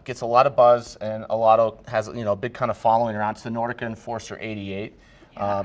gets a lot of buzz and has a big kind of following around. It's the Nordica Enforcer 88.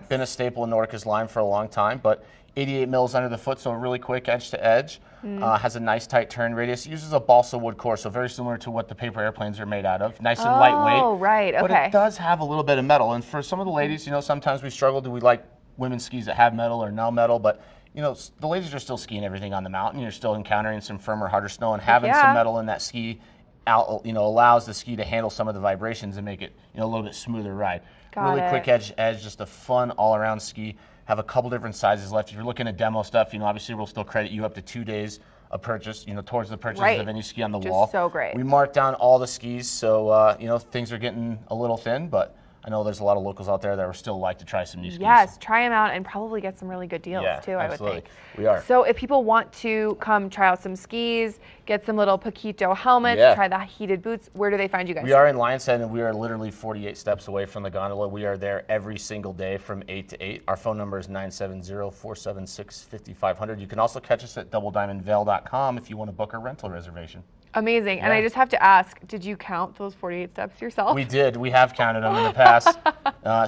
Been a staple in Nordica's line for a long time, but 88 mils under the foot, so really quick edge to edge. Has a nice tight turn radius. Uses a balsa wood core, so very similar to what the paper airplanes are made out of. Nice and lightweight. Oh, right, But okay. it does have a little bit of metal. And for some of the ladies, sometimes we struggle. Do we like women's skis that have metal or no metal? But the ladies are still skiing everything on the mountain. You're still encountering some firmer, harder snow, and having some metal in that ski allows the ski to handle some of the vibrations and make it a little bit smoother ride. Got really it. quick edge, just a fun all-around ski. Have a couple different sizes left. If you're looking at demo stuff, obviously we'll still credit you up to 2 days of purchase, towards the purchase Right. of any ski on the Just wall. so great. We marked down all the skis, so things are getting a little thin, but I know there's a lot of locals out there that would still like to try some new skis. Yes, try them out and probably get some really good deals too, I would absolutely. think. We are. So if people want to come try out some skis, get some little Paquito helmets, try the heated boots, where do they find you guys? We are in Lions Head, and we are literally 48 steps away from the gondola. We are there every single day from 8 to 8. Our phone number is 970-476-5500. You can also catch us at doublediamondvail.com if you want to book a rental reservation. Amazing. And Yeah. I just have to ask, did you count those 48 steps yourself? We did. We have counted them in the past.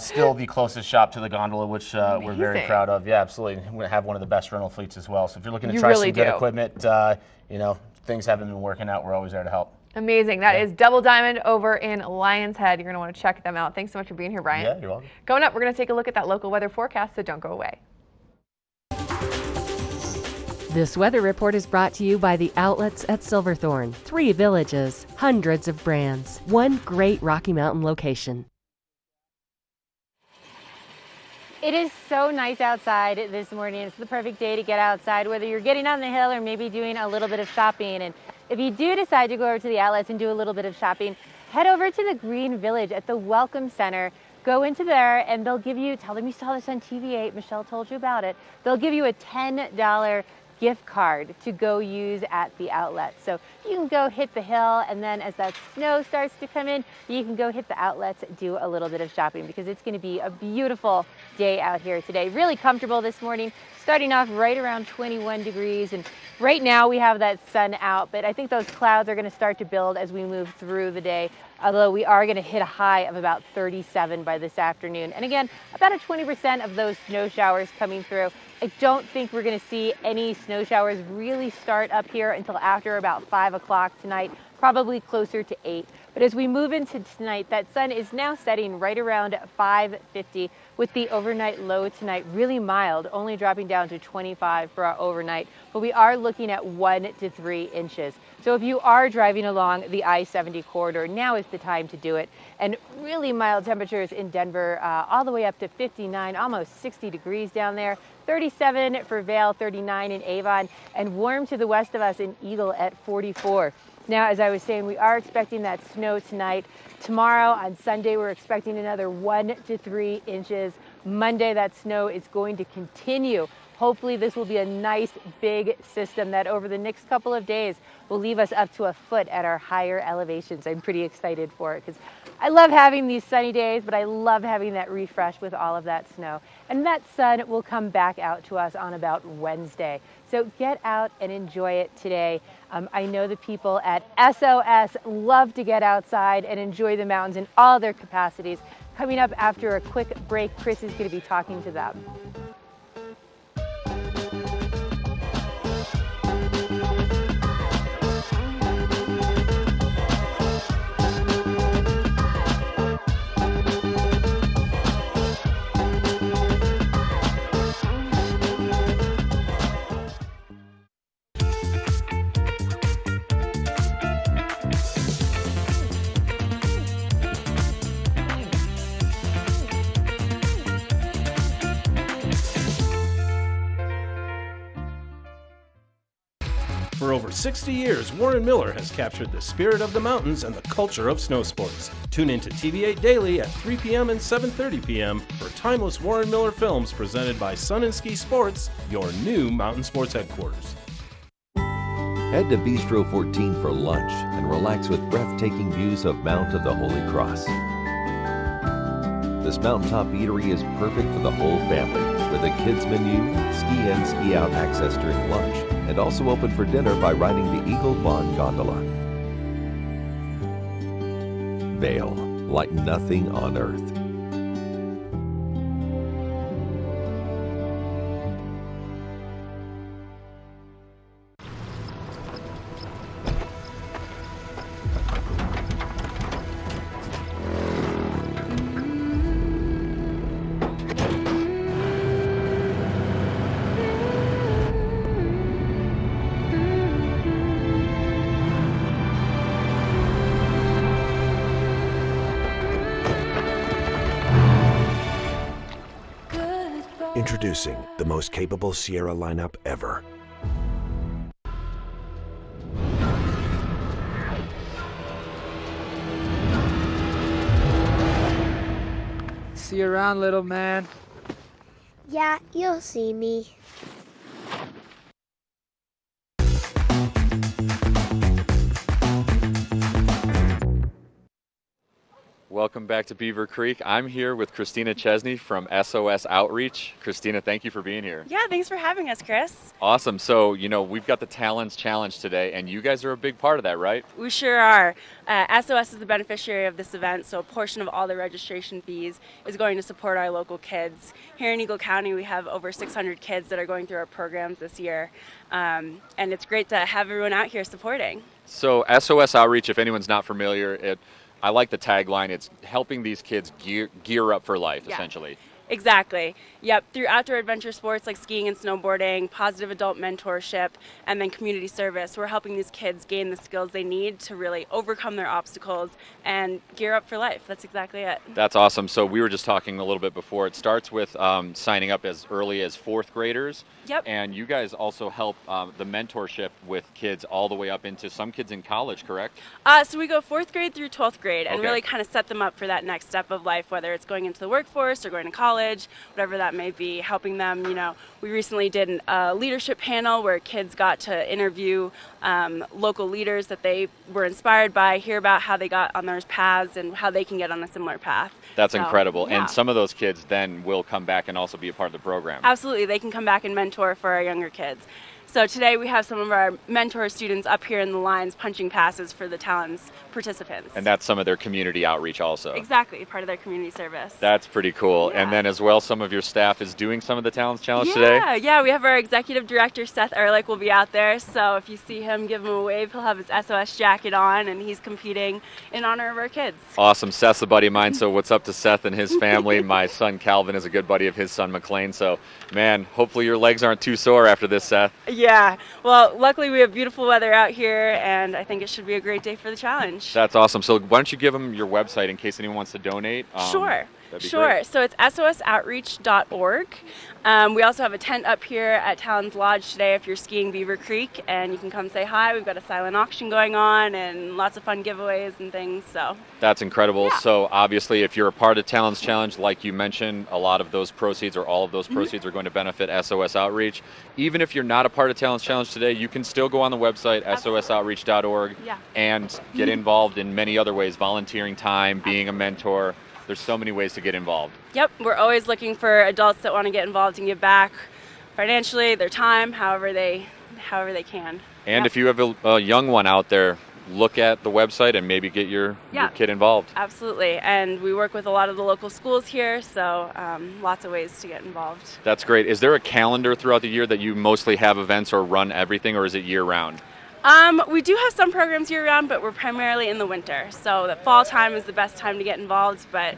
Still the closest shop to the gondola, which we're very Amazing. proud of. Yeah, absolutely. We have one of the best rental fleets as well. So if you're looking to You try really some good do. equipment, things haven't been working out, we're always there to help. Amazing. That is Double Diamond over in Lions Head. You're going to want to check them out. Thanks so much for being here, Brian. Yeah, you're welcome. Coming up, we're going to take a look at that local weather forecast, so don't go away. This weather report is brought to you by the outlets at Silverthorne. 3 villages, hundreds of brands, 1 great Rocky Mountain location. It is so nice outside this morning. It's the perfect day to get outside, whether you're getting on the hill or maybe doing a little bit of shopping. And if you do decide to go over to the outlets and do a little bit of shopping, head over to the Green Village at the Welcome Center. Go into there and they'll give you, tell them you saw this on TV8, Michelle told you about it. They'll give you a $10 gift card to go use at the outlet. So you can go hit the hill, and then as that snow starts to come in, you can go hit the outlets, do a little bit of shopping, because it's going to be a beautiful day out here today. Really comfortable this morning, starting off right around 21 degrees. And right now we have that sun out, but I think those clouds are going to start to build as we move through the day. Although we are going to hit a high of about 37 by this afternoon. And again, about a 20% of those snow showers coming through. I don't think we're going to see any snow showers really start up here until after about 5 o'clock tonight, probably closer to 8. But as we move into tonight, that sun is now setting right around 5:50 with the overnight low tonight really mild, only dropping down to 25 for our overnight. But we are looking at 1 to 3 inches. So if you are driving along the I-70 corridor, now is the time to do it. And really mild temperatures in Denver, all the way up to 59, almost 60 degrees down there. 37 for Vail, 39 in Avon, and warm to the west of us in Eagle at 44. Now, as I was saying, we are expecting that snow tonight. Tomorrow on Sunday, we're expecting another 1 to 3 inches. Monday, that snow is going to continue. Hopefully this will be a nice big system that over the next couple of days will leave us up to a foot at our higher elevations. I'm pretty excited for it because I love having these sunny days, but I love having that refresh with all of that snow. And that sun will come back out to us on about Wednesday. So get out and enjoy it today. I know the people at SOS love to get outside and enjoy the mountains in all their capacities. Coming up after a quick break, Chris is going to be talking to them. For over 60 years, Warren Miller has captured the spirit of the mountains and the culture of snow sports. Tune in to TV8 Daily at 3 p.m. and 7:30 p.m. for timeless Warren Miller films presented by Sun and Ski Sports, your new mountain sports headquarters. Head to Bistro 14 for lunch and relax with breathtaking views of Mount of the Holy Cross. This mountaintop eatery is perfect for the whole family, with a kids menu, ski in, ski out access during lunch, and also open for dinner by riding the Eagle Bond Gondola. Vail, like nothing on earth. Introducing the most capable Sierra lineup ever. See you around, little man. Yeah, you'll see me. Welcome back to Beaver Creek. I'm here with Christina Chesney from SOS Outreach. Christina, thank you for being here. Yeah, thanks for having us, Chris. Awesome. So, we've got the Talents Challenge today, and you guys are a big part of that, right? We sure are. SOS is the beneficiary of this event, so a portion of all the registration fees is going to support our local kids. Here in Eagle County, we have over 600 kids that are going through our programs this year, and it's great to have everyone out here supporting. So, SOS Outreach, if anyone's not familiar, I like the tagline. It's helping these kids gear up for life, essentially. Exactly. Yep. Through outdoor adventure sports like skiing and snowboarding, positive adult mentorship, and then community service, we're helping these kids gain the skills they need to really overcome their obstacles and gear up for life. That's exactly it. That's awesome. So we were just talking a little bit before. It starts with signing up as early as 4th graders. Yep. And you guys also help the mentorship with kids all the way up into some kids in college, correct? So we go 4th grade through 12th grade and really kind of set them up for that next step of life, whether it's going into the workforce or going to college, whatever that may be, helping them. We recently did a leadership panel where kids got to interview local leaders that they were inspired by, hear about how they got on those paths and how they can get on a similar path. That's incredible. Yeah. And some of those kids then will come back and also be a part of the program. Absolutely. They can come back and mentor for our younger kids. So today we have some of our mentor students up here in the lines punching passes for the Talents participants. And that's some of their community outreach also. Exactly, part of their community service. That's pretty cool. Yeah. And then as well, some of your staff is doing some of the Talents Challenge today? Yeah, we have our executive director, Seth Ehrlich, will be out there. So if you see him, give him a wave. He'll have his SOS jacket on and he's competing in honor of our kids. Awesome. Seth's a buddy of mine, so what's up to Seth and his family? My son Calvin is a good buddy of his son McLean. So, man, hopefully your legs aren't too sore after this, Seth. Yeah. Well, luckily we have beautiful weather out here, and I think it should be a great day for the challenge. That's awesome. So why don't you give them your website in case anyone wants to donate? Sure. Sure. Great. So it's sosoutreach.org. We also have a tent up here at Talons Lodge today if you're skiing Beaver Creek, and you can come say hi. We've got a silent auction going on and lots of fun giveaways and things. So that's incredible. Yeah. So obviously, if you're a part of Talents Challenge, like you mentioned, a lot of those proceeds or all of those proceeds are going to benefit SOS Outreach. Even if you're not a part of Talents Challenge today, you can still go on the website sosoutreach.org and get involved in many other ways: volunteering time, being a mentor. There's so many ways to get involved. Yep, we're always looking for adults that want to get involved and give back financially, their time, however they can. And if you have a young one out there, look at the website and maybe get your kid involved. Absolutely, and we work with a lot of the local schools here, so lots of ways to get involved. That's great. Is there a calendar throughout the year that you mostly have events or run everything, or is it year-round? We do have some programs year-round, but we're primarily in the winter. So the fall time is the best time to get involved, but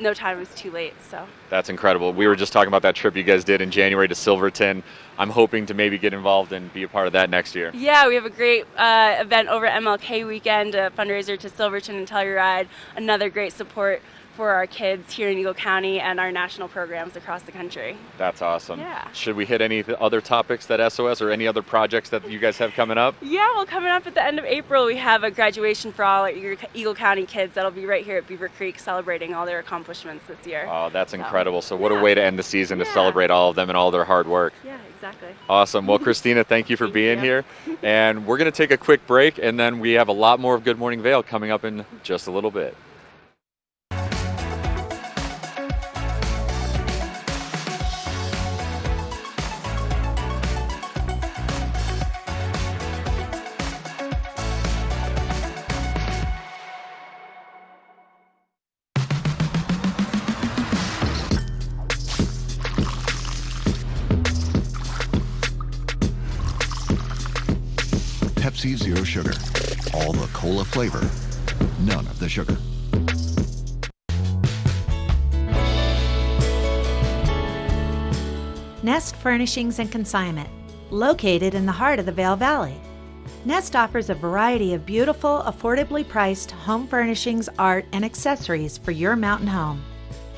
no time is too late. So that's incredible. We were just talking about that trip you guys did in January to Silverton. I'm hoping to maybe get involved and be a part of that next year. Yeah, we have a great event over MLK weekend, a fundraiser to Silverton and Telluride. Another great support for our kids here in Eagle County and our national programs across the country. That's awesome. Yeah. Should we hit any other topics that SOS or any other projects that you guys have coming up? Yeah, well, coming up at the end of April, we have a graduation for all our Eagle County kids that'll be right here at Beaver Creek celebrating all their accomplishments this year. Oh, that's incredible. So what a way to end the season to celebrate all of them and all their hard work. Yeah, exactly. Awesome. Well, Christina, thank you for being here. And we're going to take a quick break, and then we have a lot more of Good Morning Vail coming up in just a little bit. Pepsi Zero Sugar. All the cola flavor, none of the sugar. Nest Furnishings and Consignment, located in the heart of the Vail Valley. Nest offers a variety of beautiful, affordably priced home furnishings, art, and accessories for your mountain home.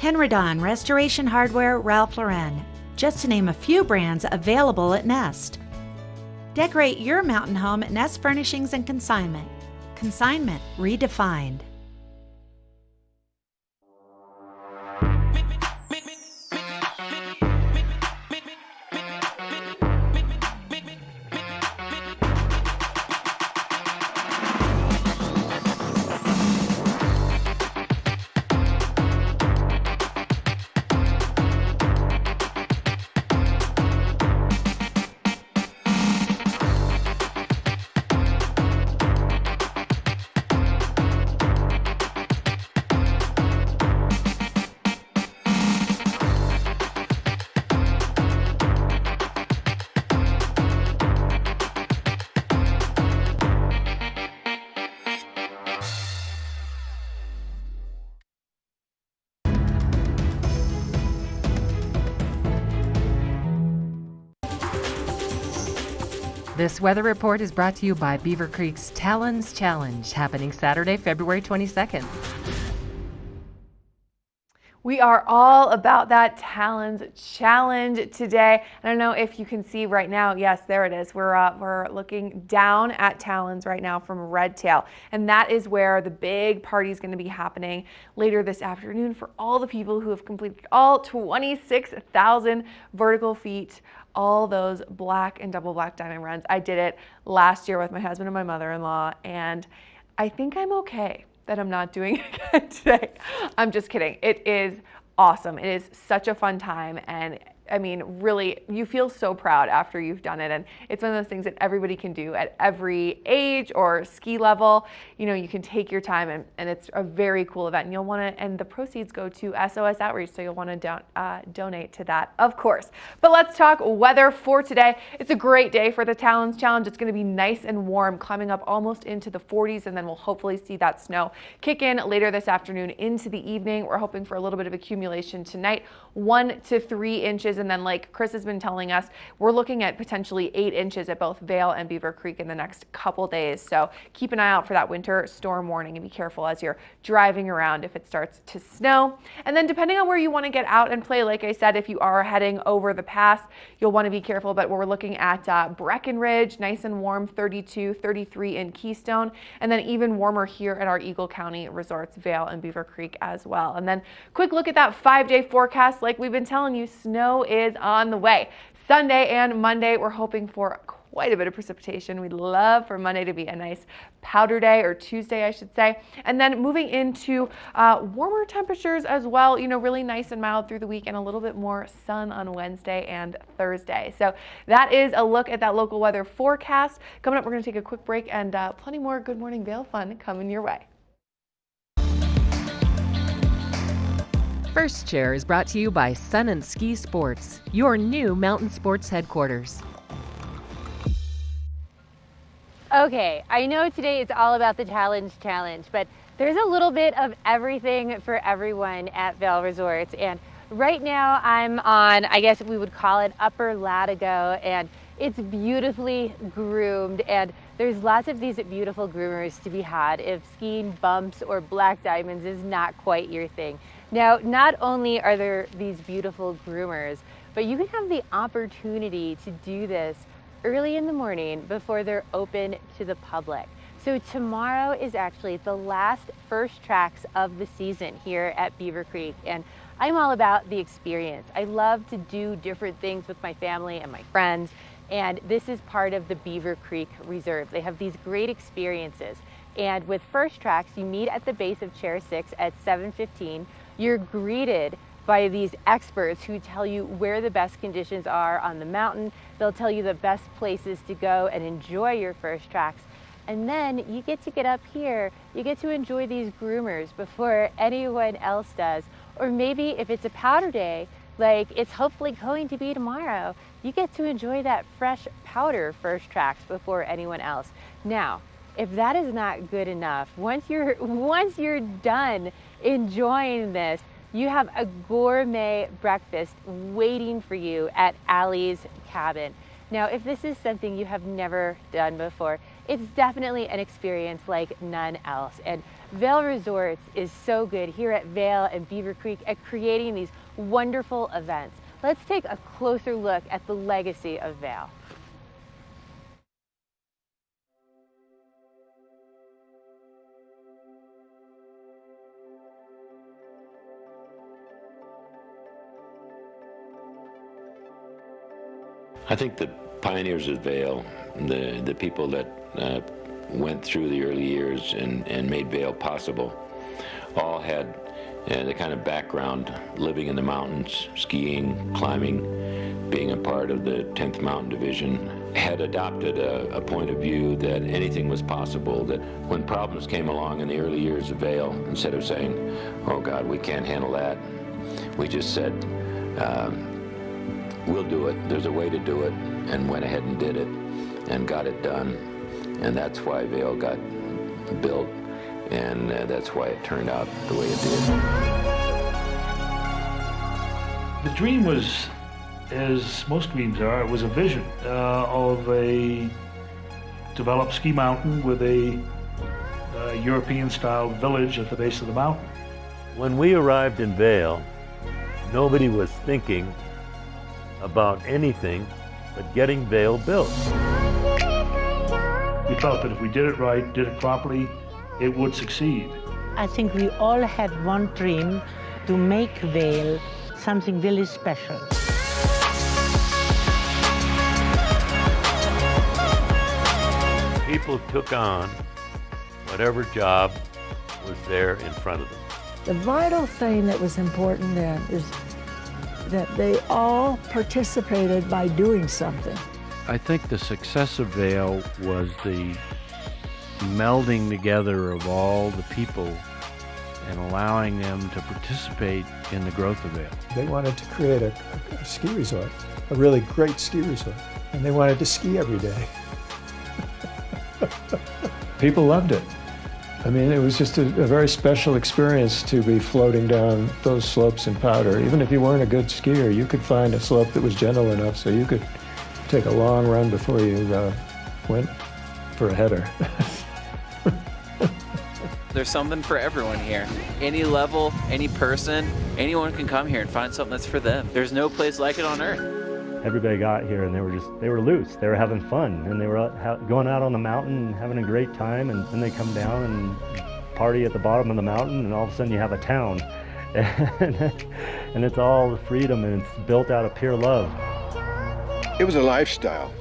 Henredon, Restoration Hardware, Ralph Lauren, just to name a few brands available at Nest. Decorate your mountain home at Nest Furnishings and Consignment. Consignment redefined. This weather report is brought to you by Beaver Creek's Talons Challenge, happening Saturday, February 22nd. We are all about that Talons Challenge today. I don't know if you can see right now. Yes, there it is. We're looking down at Talons right now from Redtail, and that is where the big party is going to be happening later this afternoon for all the people who have completed all 26,000 vertical feet, all those black and double black diamond runs. I did it last year with my husband and my mother-in-law, and I think I'm okay that I'm not doing it again today. I'm just kidding. It is awesome. It is such a fun time, and I mean, really, you feel so proud after you've done it, and it's one of those things that everybody can do at every age or ski level. You know, you can take your time, and it's a very cool event, and you'll want to, and the proceeds go to SOS Outreach, so you'll want to donate to that, of course. But let's talk weather for today. It's a great day for the Talons Challenge. It's going to be nice and warm, climbing up almost into the 40s, and then we'll hopefully see that snow kick in later this afternoon into the evening. We're hoping for a little bit of accumulation tonight, 1 to 3 inches. And then, like Chris has been telling us, we're looking at potentially 8 inches at both Vail and Beaver Creek in the next couple days. So keep an eye out for that winter storm warning and be careful as you're driving around if it starts to snow. And then depending on where you want to get out and play, like I said, if you are heading over the pass, you'll want to be careful. But we're looking at Breckenridge, nice and warm, 32, 33 in Keystone, and then even warmer here at our Eagle County resorts, Vail and Beaver Creek as well. And then quick look at that 5-day forecast. Like we've been telling you, snow is on the way. Sunday and Monday, we're hoping for quite a bit of precipitation. We'd love for Monday to be a nice powder day, or Tuesday, I should say. And then moving into warmer temperatures as well, you know, really nice and mild through the week, and a little bit more sun on Wednesday and Thursday. So that is a look at that local weather forecast. Coming up, we're going to take a quick break, and plenty more Good Morning Vail fun coming your way. First Chair is brought to you by Sun and Ski Sports, your new mountain sports headquarters. Okay, I know today it's all about the Talons Challenge, but there's a little bit of everything for everyone at Vail Resorts. And right now I'm on, I guess we would call it Upper Latigo, and it's beautifully groomed, and there's lots of these beautiful groomers to be had if skiing bumps or black diamonds is not quite your thing. Now, not only are there these beautiful groomers, but you can have the opportunity to do this early in the morning before they're open to the public. So tomorrow is actually the last first tracks of the season here at Beaver Creek, and I'm all about the experience. I love to do different things with my family and my friends, and this is part of the Beaver Creek Reserve. They have these great experiences, and with first tracks, you meet at the base of Chair 6 at 7:15. You're greeted by these experts who tell you where the best conditions are on the mountain. They'll tell you the best places to go and enjoy your first tracks. And then you get to get up here, you get to enjoy these groomers before anyone else does. Or maybe if it's a powder day, like it's hopefully going to be tomorrow, you get to enjoy that fresh powder first tracks before anyone else. Now, if that is not good enough, once you're done enjoying this, you have a gourmet breakfast waiting for you at Allie's Cabin. Now, if this is something you have never done before, it's definitely an experience like none else. And Vail Resorts is so good here at Vail and Beaver Creek at creating these wonderful events. Let's take a closer look at the legacy of Vail. I think the pioneers of Vail, the people that went through the early years and made Vail possible, all had the kind of background living in the mountains, skiing, climbing, being a part of the 10th Mountain Division, had adopted a point of view that anything was possible, that when problems came along in the early years of Vail, instead of saying, oh God, we can't handle that, we just said, we'll do it, there's a way to do it, and went ahead and did it and got it done. And that's why Vail got built, and that's why it turned out the way it did. The dream was, as most dreams are, it was a vision of a developed ski mountain with a European-style village at the base of the mountain. When we arrived in Vail, nobody was thinking about anything but getting Vail built. We felt that if we did it right, did it properly, it would succeed. I think we all had one dream to make Vail something really special. People took on whatever job was there in front of them. The vital thing that was important then is that they all participated by doing something. I think the success of Vail was the melding together of all the people and allowing them to participate in the growth of Vail. They wanted to create a ski resort, a really great ski resort, and they wanted to ski every day. People loved it. I mean, it was just a very special experience to be floating down those slopes in powder. Even if you weren't a good skier, you could find a slope that was gentle enough so you could take a long run before you went for a header. There's something for everyone here. Any level, any person, anyone can come here and find something that's for them. There's no place like it on earth. Everybody got here and they were loose. They were having fun and they were going out on the mountain and having a great time, and then they come down and party at the bottom of the mountain, and all of a sudden you have a town. And it's all the freedom, and it's built out of pure love. It was a lifestyle,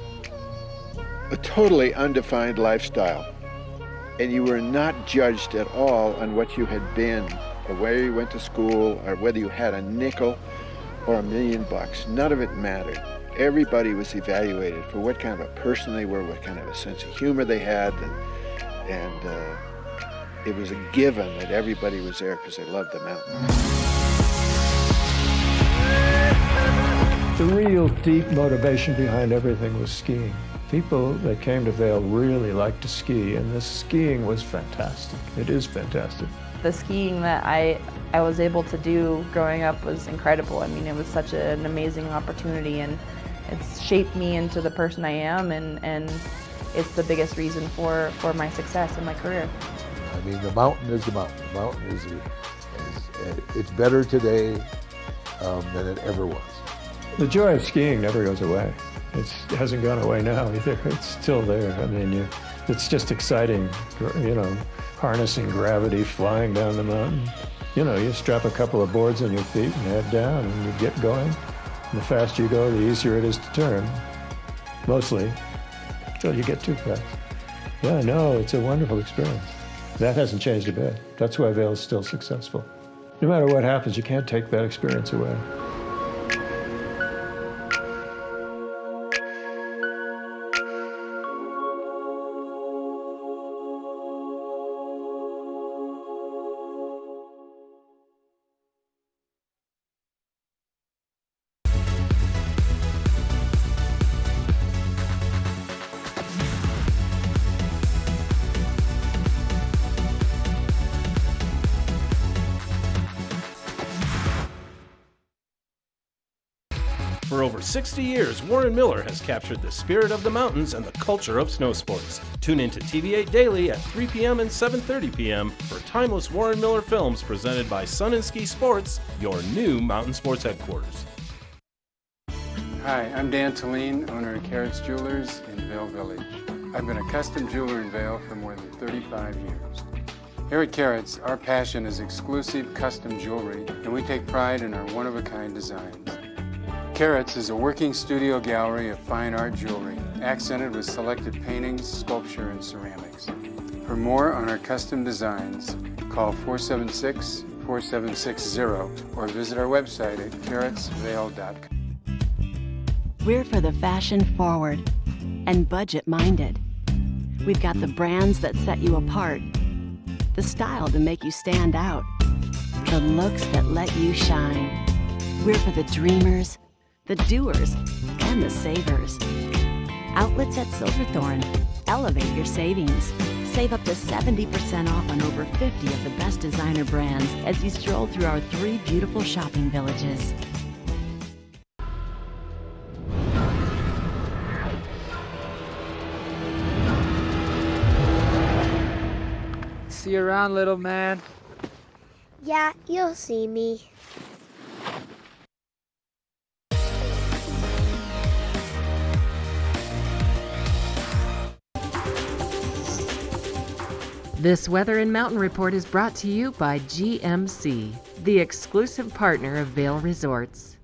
a totally undefined lifestyle. And you were not judged at all on what you had been, or where you went to school, or whether you had a nickel or $1 million. None of it mattered. Everybody was evaluated for what kind of a person they were, what kind of a sense of humor they had, and it was a given that everybody was there because they loved the mountain. The real deep motivation behind everything was skiing. People that came to Vail really liked to ski, and this skiing was fantastic. It is fantastic. The skiing that I was able to do growing up was incredible. I mean, it was such an amazing opportunity, and it's shaped me into the person I am, and it's the biggest reason for my success in my career. I mean, the mountain is the mountain. The mountain is it's better today than it ever was. The joy of skiing never goes away. It hasn't gone away now either. It's still there. I mean, it's just exciting, you know, harnessing gravity, flying down the mountain. You know, you strap a couple of boards on your feet and head down and you get going. And the faster you go, the easier it is to turn. Mostly, until you get too fast. Yeah, no, it's a wonderful experience. That hasn't changed a bit. That's why Vail's still successful. No matter what happens, you can't take that experience away. For over 60 years, Warren Miller has captured the spirit of the mountains and the culture of snow sports. Tune into TV8 Daily at 3 p.m. and 7:30 p.m. for timeless Warren Miller films presented by Sun and Ski Sports, your new mountain sports headquarters. Hi, I'm Dan Talene, owner of Carrots Jewelers in Vail Village. I've been a custom jeweler in Vail for more than 35 years. Here at Carrots, our passion is exclusive custom jewelry, and we take pride in our one-of-a-kind designs. Carrots is a working studio gallery of fine art jewelry, accented with selected paintings, sculpture, and ceramics. For more on our custom designs, call 476-4760 or visit our website at carrotsvail.com. We're for the fashion forward and budget minded. We've got the brands that set you apart, the style to make you stand out, the looks that let you shine. We're for the dreamers, the doers, and the savers. Outlets at Silverthorne. Elevate your savings. Save up to 70% off on over 50 of the best designer brands as you stroll through our 3 beautiful shopping villages. See you around, little man. Yeah, you'll see me. This Weather and Mountain Report is brought to you by GMC, the exclusive partner of Vail Resorts.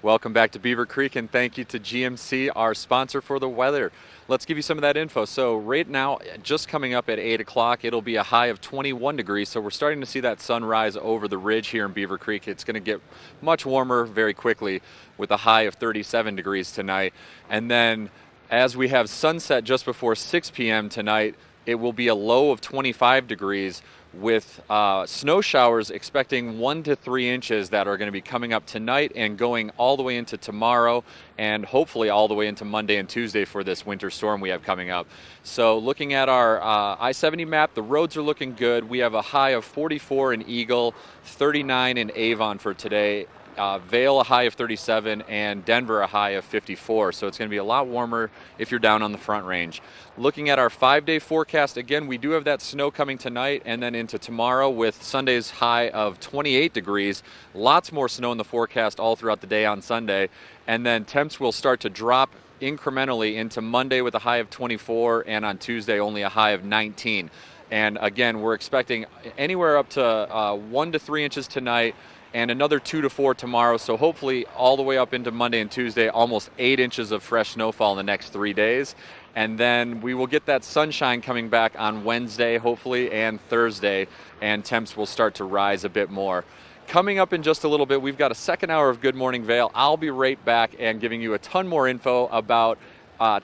Welcome back to Beaver Creek, and thank you to GMC, our sponsor for the weather. Let's give you some of that info. So right now, just coming up at 8 o'clock, it'll be a high of 21 degrees. So we're starting to see that sun rise over the ridge here in Beaver Creek. It's going to get much warmer very quickly with a high of 37 degrees tonight. And then as we have sunset just before 6 p.m. tonight, it will be a low of 25 degrees with snow showers expecting 1 to 3 inches that are going to be coming up tonight and going all the way into tomorrow and hopefully all the way into Monday and Tuesday for this winter storm we have coming up. So looking at our I-70 map, the roads are looking good. We have a high of 44 in Eagle, 39 in Avon for today. Vail a high of 37 and Denver a high of 54. So it's going to be a lot warmer if you're down on the Front Range. Looking at our 5-day forecast, again, we do have that snow coming tonight and then into tomorrow with Sunday's high of 28 degrees. Lots more snow in the forecast all throughout the day on Sunday. And then temps will start to drop incrementally into Monday with a high of 24 and on Tuesday only a high of 19. And again, we're expecting anywhere up to 1 to 3 inches tonight and another 2 to 4 tomorrow. So hopefully all the way up into Monday and Tuesday, almost 8 inches of fresh snowfall in the next 3 days. And then we will get that sunshine coming back on Wednesday, hopefully, and Thursday, and temps will start to rise a bit more. Coming up in just a little bit, we've got a second hour of Good Morning Vail. I'll be right back and giving you a ton more info about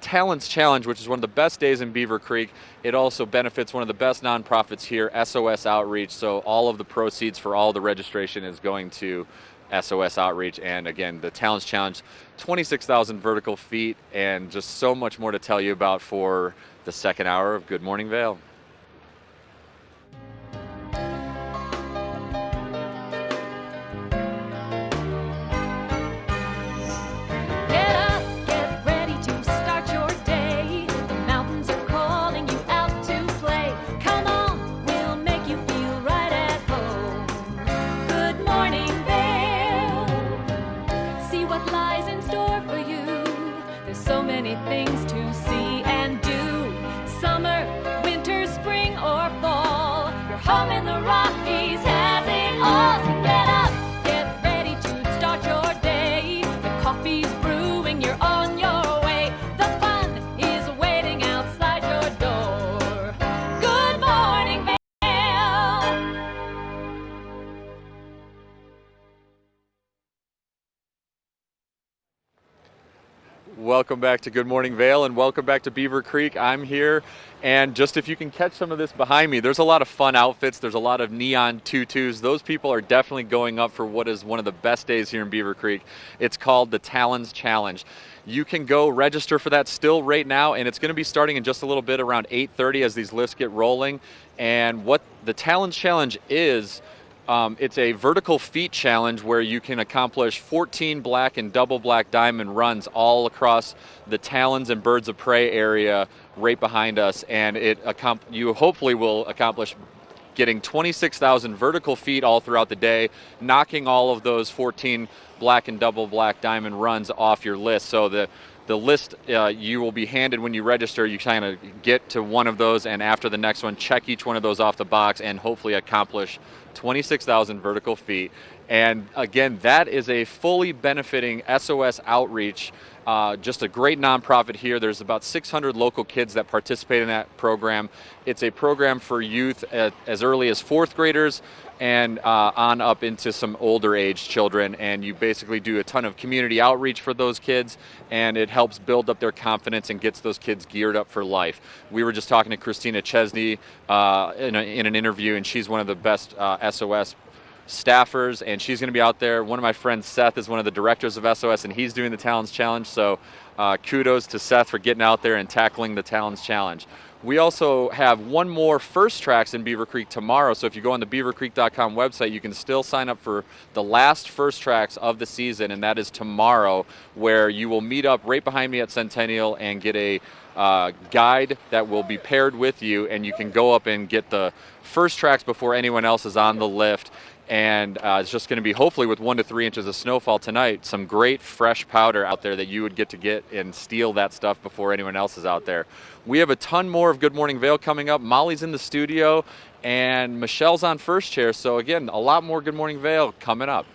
Talents Challenge, which is one of the best days in Beaver Creek. It also benefits one of the best nonprofits here, SOS Outreach. So all of the proceeds for all the registration is going to SOS Outreach. And again, the Talents Challenge, 26,000 vertical feet, and just so much more to tell you about for the second hour of Good Morning Vail. Get up, get ready to start your day. Welcome back to Good Morning Vale and welcome back to Beaver Creek. I'm here, and just if you can catch some of this behind me, there's a lot of fun outfits. There's a lot of neon tutus. Those people are definitely going up for what is one of the best days here in Beaver Creek. It's called the Talons Challenge. You can go register for that still right now, and it's going to be starting in just a little bit around 8:30 as these lifts get rolling. And what the Talons Challenge is, it's a vertical feet challenge where you can accomplish 14 black and double black diamond runs all across the Talons and Birds of Prey area right behind us, and you hopefully will accomplish getting 26,000 vertical feet all throughout the day, knocking all of those 14 black and double black diamond runs off your list. So the list you will be handed when you register, you kind of get to one of those, and after the next one, check each one of those off the box and hopefully accomplish 26,000 vertical feet. And again, that is a fully benefiting SOS outreach, just a great nonprofit here. There's about 600 local kids that participate in that program. It's a program for youth as early as 4th graders and on up into some older age children, and you basically do a ton of community outreach for those kids, and it helps build up their confidence and gets those kids geared up for life. We were just talking to Christina Chesney in an interview, and she's one of the best SOS staffers, and she's going to be out there. One of my friends, Seth, is one of the directors of SOS, and he's doing the Talons Challenge, so kudos to Seth for getting out there and tackling the Talons Challenge. We also have one more First Tracks in Beaver Creek tomorrow, so if you go on the beavercreek.com website, you can still sign up for the last First Tracks of the season, and that is tomorrow, where you will meet up right behind me at Centennial and get a guide that will be paired with you, and you can go up and get the First Tracks before anyone else is on the lift. And it's just going to be, hopefully with 1 to 3 inches of snowfall tonight, some great fresh powder out there that you would get and steal that stuff before anyone else is out there. We have a ton more of Good Morning Vale coming up. Molly's in the studio and Michelle's on first chair. So again, a lot more Good Morning Vale coming up.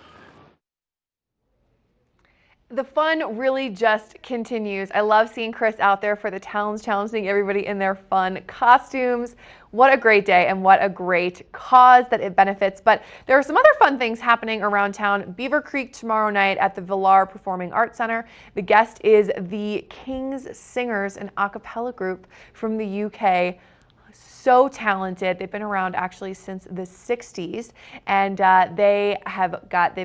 The fun really just continues. I love seeing Chris out there for the Talons Challenge, seeing everybody in their fun costumes. What a great day and what a great cause that it benefits. But there are some other fun things happening around town. Beaver Creek tomorrow night at the Villar Performing Arts Center. The guest is the King's Singers, an a cappella group from the UK. So talented. They've been around actually since the 60s, and they've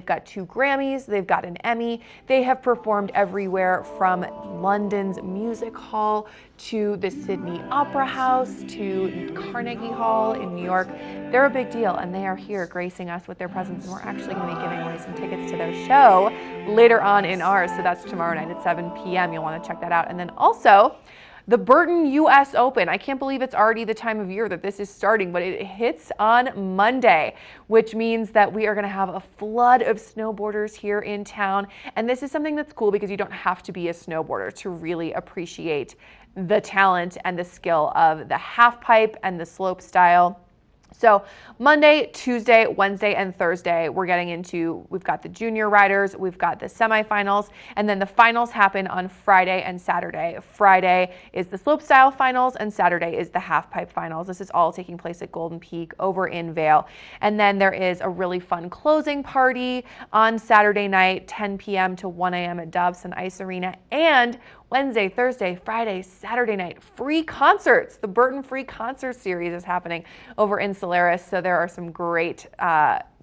got 2 Grammys, they've got an Emmy. They have performed everywhere from London's Music Hall to the Sydney Opera House to Carnegie Hall in New York. They're a big deal, and they are here gracing us with their presence, and we're actually going to be giving away some tickets to their show later on in ours. So that's tomorrow night at 7 p.m. You'll want to check that out. And then also the Burton U.S. Open. I can't believe it's already the time of year that this is starting, but it hits on Monday, which means that we are going to have a flood of snowboarders here in town. And this is something that's cool because you don't have to be a snowboarder to really appreciate the talent and the skill of the half pipe and the slope style. So Monday, Tuesday, Wednesday, and Thursday, we've got the junior riders, we've got the semifinals, and then the finals happen on Friday and Saturday. Friday is the slopestyle finals, and Saturday is the half-pipe finals. This is all taking place at Golden Peak over in Vail. And then there is a really fun closing party on Saturday night, 10 p.m. to 1 a.m. at Dobson Ice Arena, and Wednesday, Thursday, Friday, Saturday night, free concerts. The Burton Free Concert Series is happening over in Solaris, so there are some great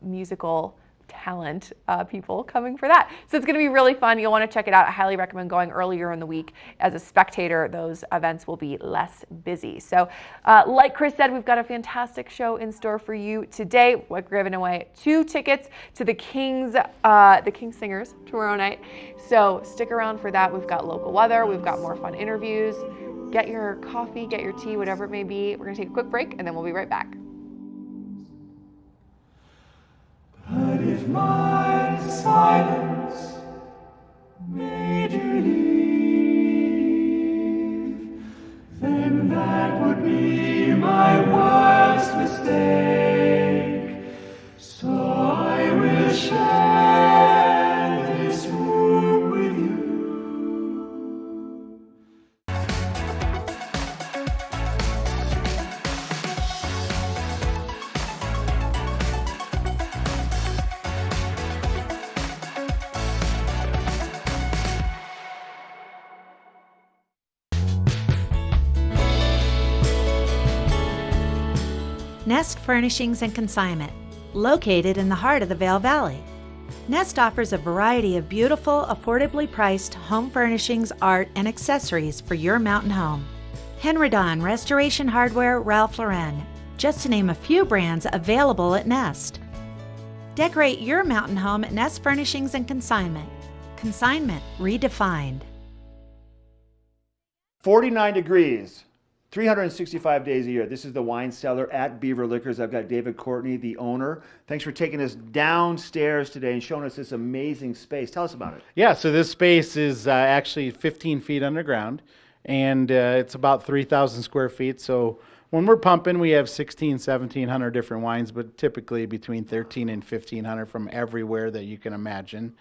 musical talent people coming for that. So it's going to be really fun. You'll want to check it out. I highly recommend going earlier in the week. As a spectator, those events will be less busy. So like Chris said, we've got a fantastic show in store for you today. We're giving away 2 tickets to the King's Singers tomorrow night. So stick around for that. We've got local weather. We've got more fun interviews. Get your coffee, get your tea, whatever it may be. We're going to take a quick break, and then we'll be right back. But if my silence made you leave, then that would be my worst mistake. So I will share this room with you. Nest Furnishings and Consignment, located in the heart of the Vail Valley. Nest offers a variety of beautiful, affordably priced home furnishings, art, and accessories for your mountain home. Henredon, Restoration Hardware, Ralph Lauren, just to name a few brands available at Nest. Decorate your mountain home at Nest Furnishings and Consignment. Consignment redefined. 49 degrees, 365 days a year. This is the wine cellar at Beaver Liquors. I've got David Courtney, the owner. Thanks for taking us downstairs today and showing us this amazing space. Tell us about it. Yeah, so this space is actually 15 feet underground, and it's about 3,000 square feet. So when we're pumping, we have 1,700 different wines, but typically between 1,300 and 1,500 from everywhere that you can imagine.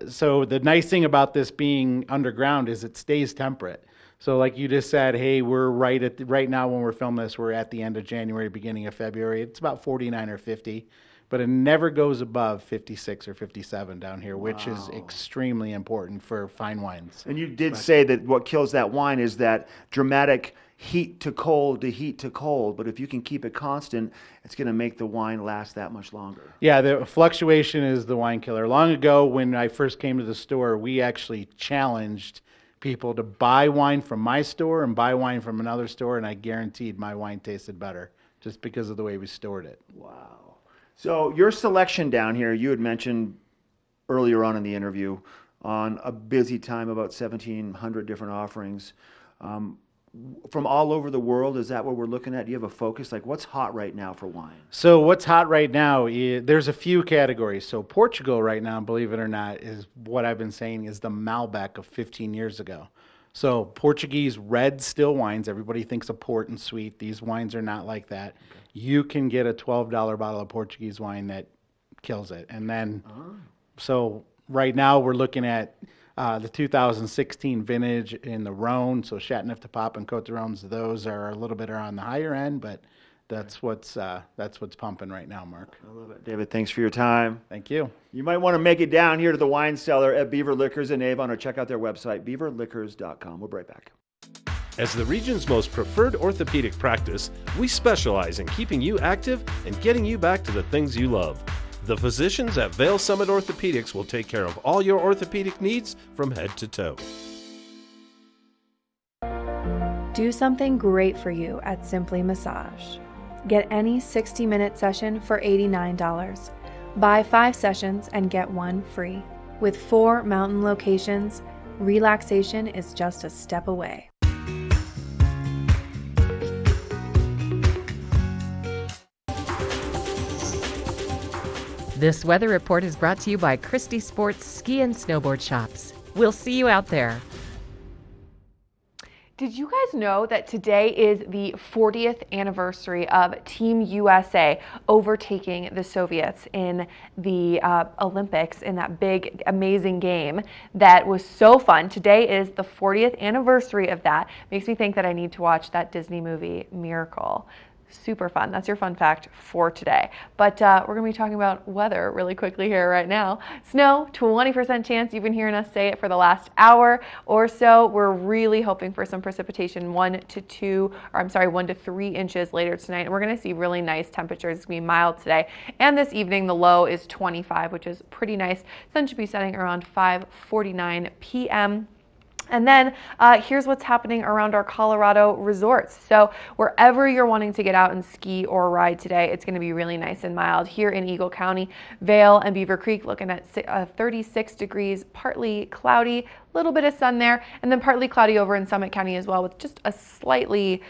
So the nice thing about this being underground is it stays temperate. So like you just said, hey, we're right now when we're filming this, we're at the end of January, beginning of February. It's about 49 or 50, but it never goes above 56 or 57 down here, which is extremely important for fine wines. And you did say that what kills that wine is that dramatic heat to cold to heat to cold, but if you can keep it constant, it's going to make the wine last that much longer. Yeah, the fluctuation is the wine killer. Long ago, when I first came to the store, we actually challenged people to buy wine from my store and buy wine from another store, and I guaranteed my wine tasted better just because of the way we stored it. Wow. So your selection down here, you had mentioned earlier on in the interview, on a busy time, about 1,700 different offerings. From all over the world, is that what we're looking at? Do you have a focus? Like, what's hot right now for wine? So what's hot right now, there's a few categories. So Portugal right now, believe it or not, is what I've been saying is the Malbec of 15 years ago. So Portuguese red still wines, everybody thinks of port and sweet. These wines are not like that. You can get a $12 bottle of Portuguese wine that kills it. And then, so right now we're looking at the 2016 vintage in the Rhone, so Châteauneuf-du-Pape and Côte d'Aron's, those are a little bit on the higher end, but that's what's pumping right now, Mark. I love it. David, thanks for your time. Thank you. You might want to make it down here to the wine cellar at Beaver Liquors in Avon, or check out their website, beaverliquors.com. We'll be right back. As the region's most preferred orthopedic practice, we specialize in keeping you active and getting you back to the things you love. The physicians at Vail Summit Orthopedics will take care of all your orthopedic needs from head to toe. Do something great for you at Simply Massage. Get any 60-minute session for $89. Buy 5 sessions and get 1 free. With 4 mountain locations, relaxation is just a step away. This weather report is brought to you by Christie Sports Ski and Snowboard Shops. We'll see you out there. Did you guys know that today is the 40th anniversary of Team USA overtaking the Soviets in the Olympics in that big, amazing game that was so fun? Today is the 40th anniversary of that. Makes me think that I need to watch that Disney movie, Miracle. Super fun. That's your fun fact for today. But we're going to be talking about weather really quickly here right now. Snow, 20% chance. You've been hearing us say it for the last hour or so. We're really hoping for some precipitation, 1 to 3 inches later tonight. And we're going to see really nice temperatures. It's going to be mild today. And this evening, the low is 25, which is pretty nice. Sun should be setting around 5:49 p.m. And then here's what's happening around our Colorado resorts. So wherever you're wanting to get out and ski or ride today, it's going to be really nice and mild. Here in Eagle County, Vail and Beaver Creek looking at 36 degrees, partly cloudy, little bit of sun there, and then partly cloudy over in Summit County as well, with just a slight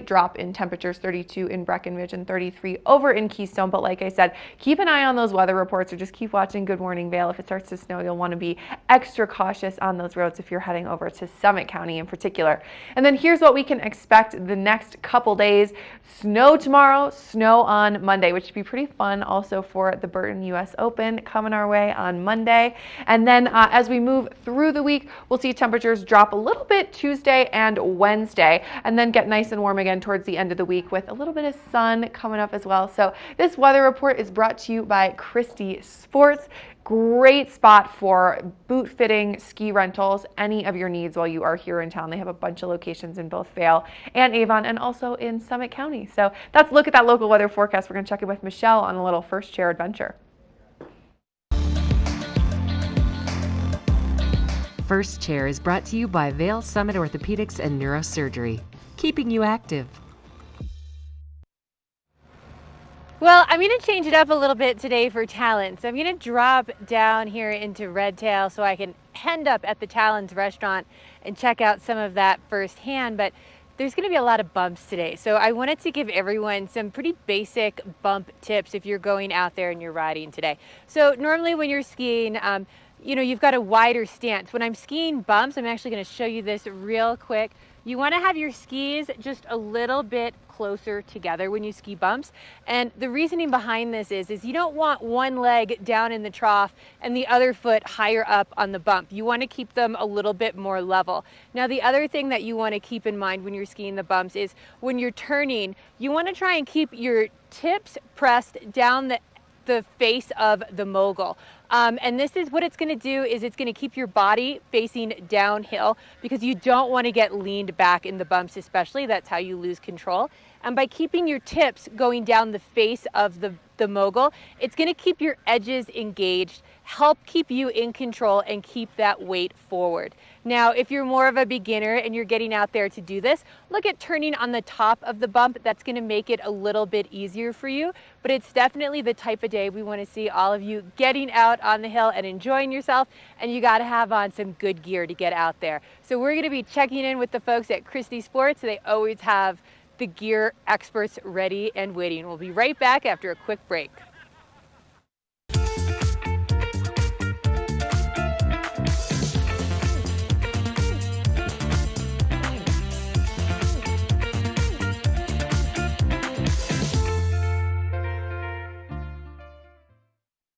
drop in temperatures, 32 in Breckenridge and 33 over in Keystone. But like I said, keep an eye on those weather reports, or just keep watching Good Morning Vail. If it starts to snow, you'll want to be extra cautious on those roads if you're heading over to Summit County in particular. And then here's what we can expect the next couple days. Snow tomorrow, snow on Monday, which should be pretty fun also for the Burton US Open coming our way on Monday. And then as we move through the week, we'll see temperatures drop a little bit Tuesday and Wednesday, and then get nice and warm again towards the end of the week with a little bit of sun coming up as well. So this weather report is brought to you by Christie Sports. Great spot for boot fitting, ski rentals, any of your needs while you are here in town. They have a bunch of locations in both Vail and Avon and also in Summit County. So that's a look at that local weather forecast. We're going to check in with Michelle on a little first chair adventure. First Chair is brought to you by Vail Summit Orthopedics and Neurosurgery, keeping you active. Well, I'm going to change it up a little bit today for Talons. I'm going to drop down here into Redtail so I can end up at the Talons restaurant and check out some of that firsthand, but there's going to be a lot of bumps today. So I wanted to give everyone some pretty basic bump tips if you're going out there and you're riding today. So normally when you're skiing, you've got a wider stance. When I'm skiing bumps, I'm actually going to show you this real quick. You want to have your skis just a little bit closer together when you ski bumps. And the reasoning behind this is you don't want one leg down in the trough and the other foot higher up on the bump. You want to keep them a little bit more level. Now, the other thing that you want to keep in mind when you're skiing the bumps is when you're turning, you want to try and keep your tips pressed down the face of the mogul. And this is what it's going to do is it's going to keep your body facing downhill because you don't want to get leaned back in the bumps, especially. That's how you lose control. And by keeping your tips going down the face of the mogul, it's going to keep your edges engaged, help keep you in control and keep that weight forward. Now, if you're more of a beginner and you're getting out there to do this, look at turning on the top of the bump. That's going to make it a little bit easier for you, but it's definitely the type of day we want to see all of you getting out on the hill and enjoying yourself, and you got to have on some good gear to get out there. So we're going to be checking in with the folks at Christie Sports. They always have the gear experts ready and waiting. We'll be right back after a quick break.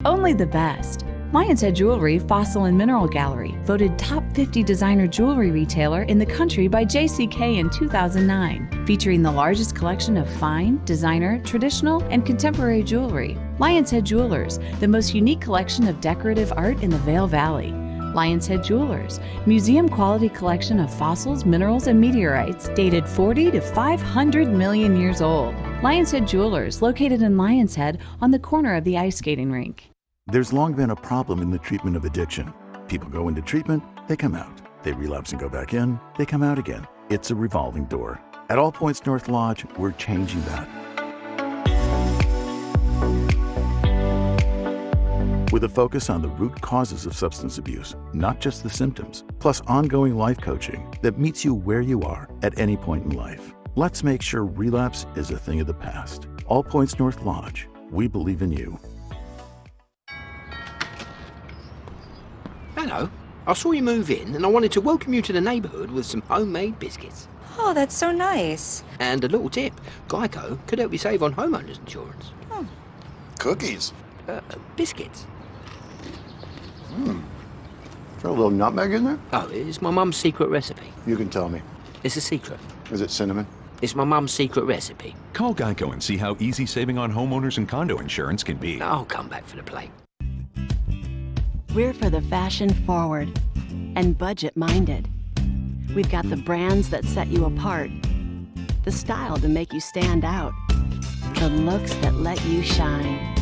Only the best. Lion's Head Jewelry Fossil and Mineral Gallery, voted top 50 designer jewelry retailer in the country by JCK in 2009, featuring the largest collection of fine, designer, traditional, and contemporary jewelry. Lion's Head Jewelers, the most unique collection of decorative art in the Vail Valley. Lion's Head Jewelers, museum quality collection of fossils, minerals, and meteorites dated 40 to 500 million years old. Lion's Head Jewelers, located in Lion's Head on the corner of the ice skating rink. There's long been a problem in the treatment of addiction. People go into treatment, they come out. They relapse and go back in, they come out again. It's a revolving door. At All Points North Lodge, we're changing that. With a focus on the root causes of substance abuse, not just the symptoms, plus ongoing life coaching that meets you where you are at any point in life. Let's make sure relapse is a thing of the past. All Points North Lodge, we believe in you. Hello. I saw you move in and I wanted to welcome you to the neighbourhood with some homemade biscuits. Oh, that's so nice. And a little tip, Geico could help you save on homeowners insurance. Oh. Cookies? Biscuits. Is there a little nutmeg in there? Oh, it's my mum's secret recipe. You can tell me. It's a secret. Is it cinnamon? It's my mum's secret recipe. Call Geico and see how easy saving on homeowners and condo insurance can be. I'll come back for the plate. We're for the fashion forward and budget minded. We've got the brands that set you apart, the style to make you stand out, the looks that let you shine.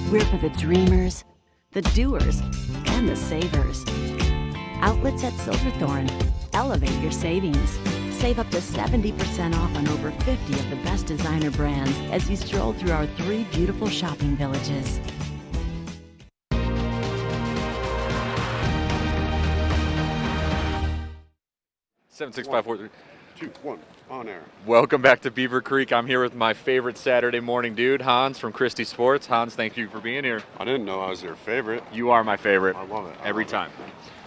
We're for the dreamers, the doers, and the savers. Outlets at Silverthorne. Elevate your savings. Save up to 70% off on over 50 of the best designer brands as you stroll through our 3 beautiful shopping villages. 76543. 2, 1, on air. Welcome back to Beaver Creek. I'm here with my favorite Saturday morning dude, Hans from Christie Sports. Hans, thank you for being here. I didn't know I was your favorite. You are my favorite. I love it. Every time.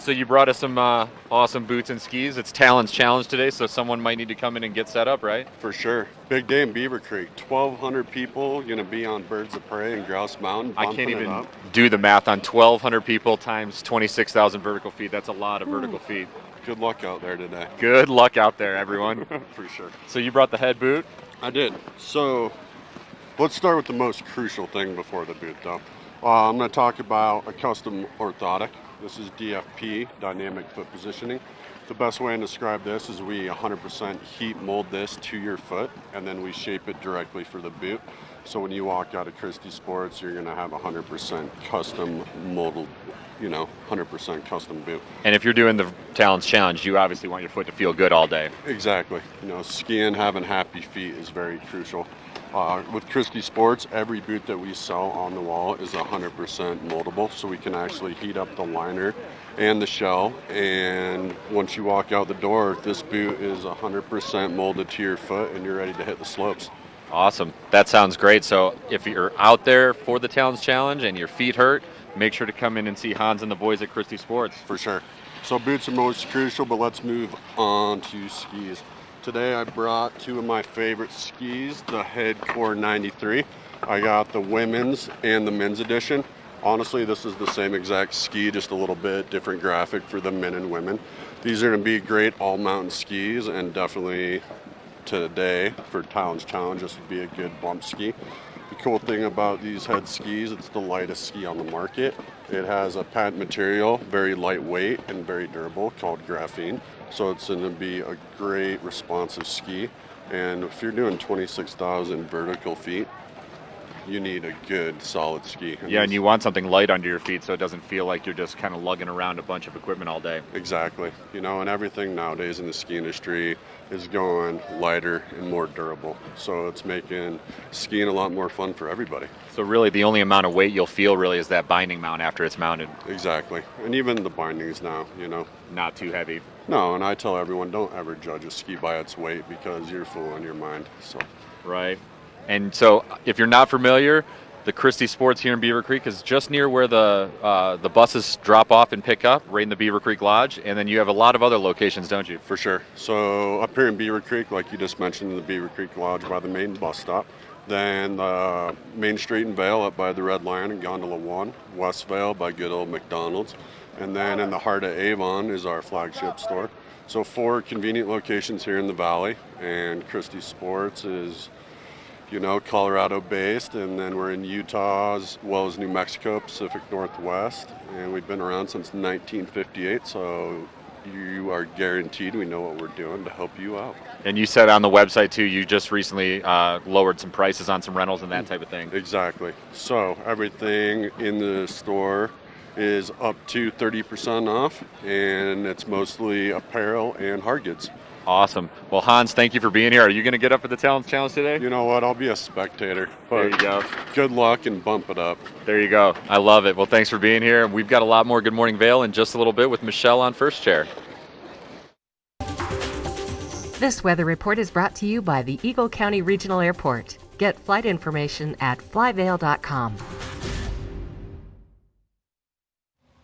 So you brought us some awesome boots and skis. It's Talon's Challenge today, so someone might need to come in and get set up, right? For sure. Big day in Beaver Creek. 1,200 people going to be on Birds of Prey and Grouse Mountain. I can't even do the math on 1,200 people times 26,000 vertical feet. That's a lot of vertical feet. Good luck out there today. Good luck out there, everyone. For sure. So you brought the head boot? I did. So let's start with the most crucial thing before the boot, though. I'm going to talk about a custom orthotic. This is DFP, dynamic foot positioning. The best way to describe this is we 100% heat mold this to your foot, and then we shape it directly for the boot. So when you walk out of Christie Sports, you're going to have 100% custom molded, 100% custom boot. And if you're doing the Talons Challenge, you obviously want your foot to feel good all day. Exactly. Skiing, having happy feet is very crucial. With Christie Sports, every boot that we sell on the wall is 100% moldable, so we can actually heat up the liner and the shell, and once you walk out the door, this boot is 100% molded to your foot and you're ready to hit the slopes. Awesome. That sounds great. So if you're out there for the Talons Challenge and your feet hurt, make sure to come in and see Hans and the boys at Christie Sports. For sure. So boots are most crucial, but let's move on to skis. Today I brought two of my favorite skis, the Head Core 93. I got the women's and the men's edition. Honestly, this is the same exact ski, just a little bit different graphic for the men and women. These are going to be great all-mountain skis, and definitely today for Talons Challenge, this would be a good bump ski. The cool thing about these Head skis, it's the lightest ski on the market. It has a patent material, very lightweight and very durable, called graphene. So it's going to be a great responsive ski. And if you're doing 26,000 vertical feet, you need a good solid ski. And you want something light under your feet so it doesn't feel like you're just kind of lugging around a bunch of equipment all day. Exactly. And everything nowadays in the ski industry is going lighter and more durable. So it's making skiing a lot more fun for everybody. So really the only amount of weight you'll feel really is that binding mount after it's mounted. Exactly. And even the bindings now, Not too heavy. No, and I tell everyone, don't ever judge a ski by its weight because you're fooling your mind. So. Right. And so if you're not familiar, the Christie Sports here in Beaver Creek is just near where the buses drop off and pick up, right in the Beaver Creek Lodge. And then you have a lot of other locations, don't you? For sure. So up here in Beaver Creek, like you just mentioned, in the Beaver Creek Lodge by the main bus stop. Then Main Street in Vale up by the Red Lion and Gondola 1. West Vale by good old McDonald's. And then in the heart of Avon is our flagship store. So 4 convenient locations here in the valley. And Christie Sports is, Colorado based. And then we're in Utah as well as New Mexico, Pacific Northwest. And we've been around since 1958. So you are guaranteed we know what we're doing to help you out. And you said on the website too, you just recently lowered some prices on some rentals and that type of thing. Exactly. So everything in the store is up to 30% off, and it's mostly apparel and hard goods. Awesome. Well, Hans, thank you for being here. Are you going to get up at the Talons Challenge today? You know what? I'll be a spectator. There you go. Good luck and bump it up. There you go. I love it. Well, thanks for being here. We've got a lot more Good Morning Vail in just a little bit with Michelle on first chair. This weather report is brought to you by the Eagle County Regional Airport. Get flight information at flyvail.com.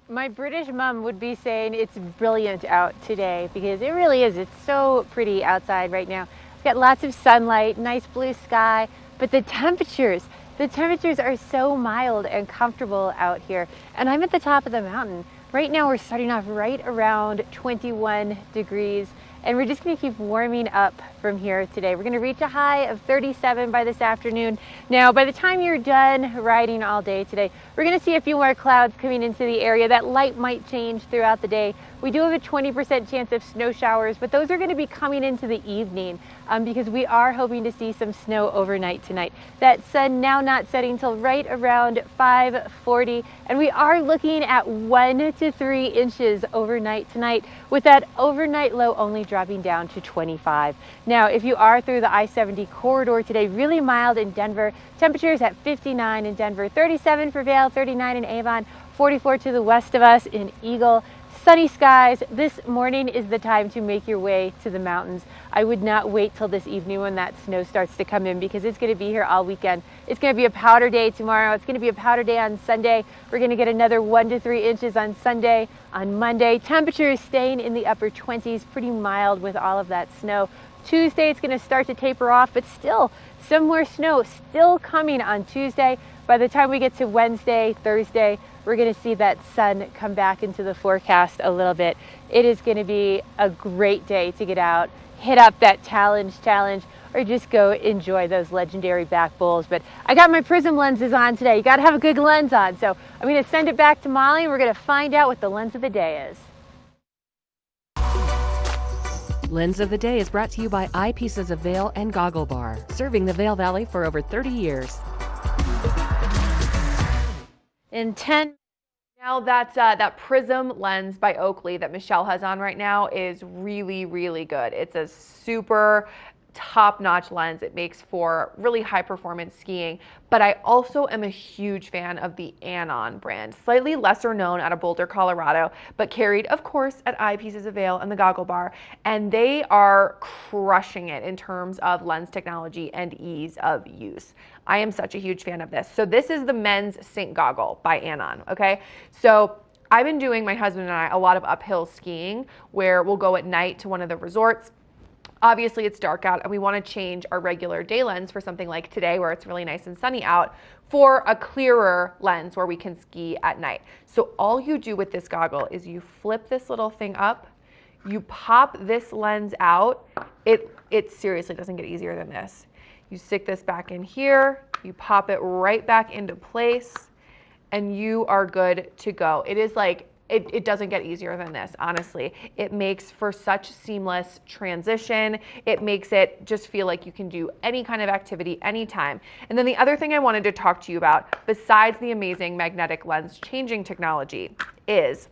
My British mom would be saying it's brilliant out today because it really is. It's so pretty outside right now. We've got lots of sunlight, nice blue sky, but the temperatures are so mild and comfortable out here. And I'm at the top of the mountain. Right now we're starting off right around 21 degrees. And we're just going to keep warming up from here today. We're going to reach a high of 37 by this afternoon. Now, by the time you're done riding all day today, we're going to see a few more clouds coming into the area. That light might change throughout the day. We do have a 20% chance of snow showers, but those are going to be coming into the evening because we are hoping to see some snow overnight tonight. That sun now not setting till right around 5:40, and we are looking at 1 to 3 inches overnight tonight, with that overnight low only dropping down to 25. Now, if you are through the I-70 corridor today, really mild in Denver. Temperatures at 59 in Denver, 37 for Vail, 39 in Avon, 44 to the west of us in Eagle. Sunny skies. This morning is the time to make your way to the mountains. I would not wait till this evening when that snow starts to come in because it's going to be here all weekend. It's going to be a powder day tomorrow. It's going to be a powder day on Sunday. We're going to get another 1 to 3 inches on Sunday. On Monday, temperatures staying in the upper 20s, pretty mild with all of that snow. Tuesday, it's going to start to taper off, but still some more snow still coming on Tuesday. By the time we get to Wednesday, Thursday, we're going to see that sun come back into the forecast a little bit. It is going to be a great day to get out, hit up that challenge, or just go enjoy those legendary back bowls. But I got my prism lenses on today. You got to have a good lens on. So I'm going to send it back to Molly, and we're going to find out what the lens of the day is. Lens of the Day is brought to you by Eyepieces of Vail and Goggle Bar, serving the Vail Valley for over 30 years. In 10. Now that Prism lens by Oakley that Michelle has on right now is really, really good. It's a super top-notch lens. It makes for really high-performance skiing, but I also am a huge fan of the Anon brand, slightly lesser known out of Boulder, Colorado, but carried, of course, at Eyepieces of Vail and the Goggle Bar, and they are crushing it in terms of lens technology and ease of use. I am such a huge fan of this. So this is the men's Sync Goggle by Anon, okay? So I've been doing, my husband and I, a lot of uphill skiing where we'll go at night to one of the resorts. Obviously it's dark out and we want to change our regular day lens for something like today where it's really nice and sunny out for a clearer lens where we can ski at night. So all you do with this goggle is you flip this little thing up, you pop this lens out. It seriously doesn't get easier than this. You stick this back in here, you pop it right back into place, and you are good to go. It is like, it doesn't get easier than this, honestly. It makes for such seamless transition. It makes it just feel like you can do any kind of activity anytime. And then the other thing I wanted to talk to you about, besides the amazing magnetic lens changing technology, is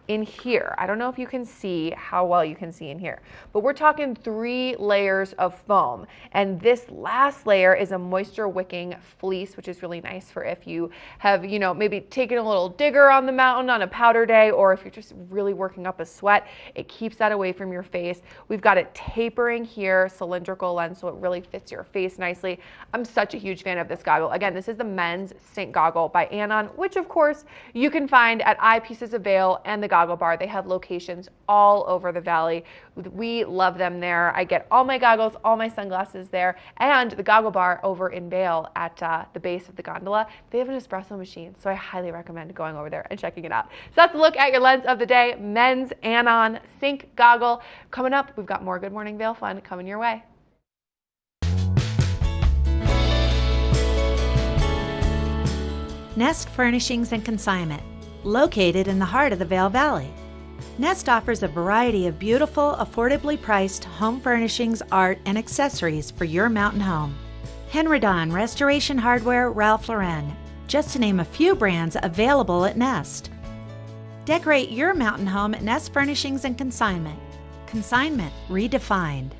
in here. I don't know if you can see how well you can see in here, but we're talking 3 layers of foam. And this last layer is a moisture wicking fleece, which is really nice for if you have, you know, maybe taken a little digger on the mountain on a powder day, or if you're just really working up a sweat, it keeps that away from your face. We've got it tapering here, cylindrical lens, so it really fits your face nicely. I'm such a huge fan of this goggle. Again, this is the men's Sync Goggle by Anon, which of course you can find at Eyepieces of Vail and the Goggle Bar. They have locations all over the valley. We love them there. I get all my goggles, all my sunglasses there, and the Goggle Bar over in Vail at the base of the gondola. They have an espresso machine, so I highly recommend going over there and checking it out. So that's a look at your lens of the day, men's Anon Sync Goggle. Coming up, we've got more Good Morning Vail fun coming your way. Nest Furnishings and Consignment, located in the heart of the Vail Valley. Nest offers a variety of beautiful, affordably priced home furnishings, art, and accessories for your mountain home. Henredon, Restoration Hardware, Ralph Lauren, just to name a few brands available at Nest. Decorate your mountain home at Nest Furnishings and Consignment. Consignment redefined.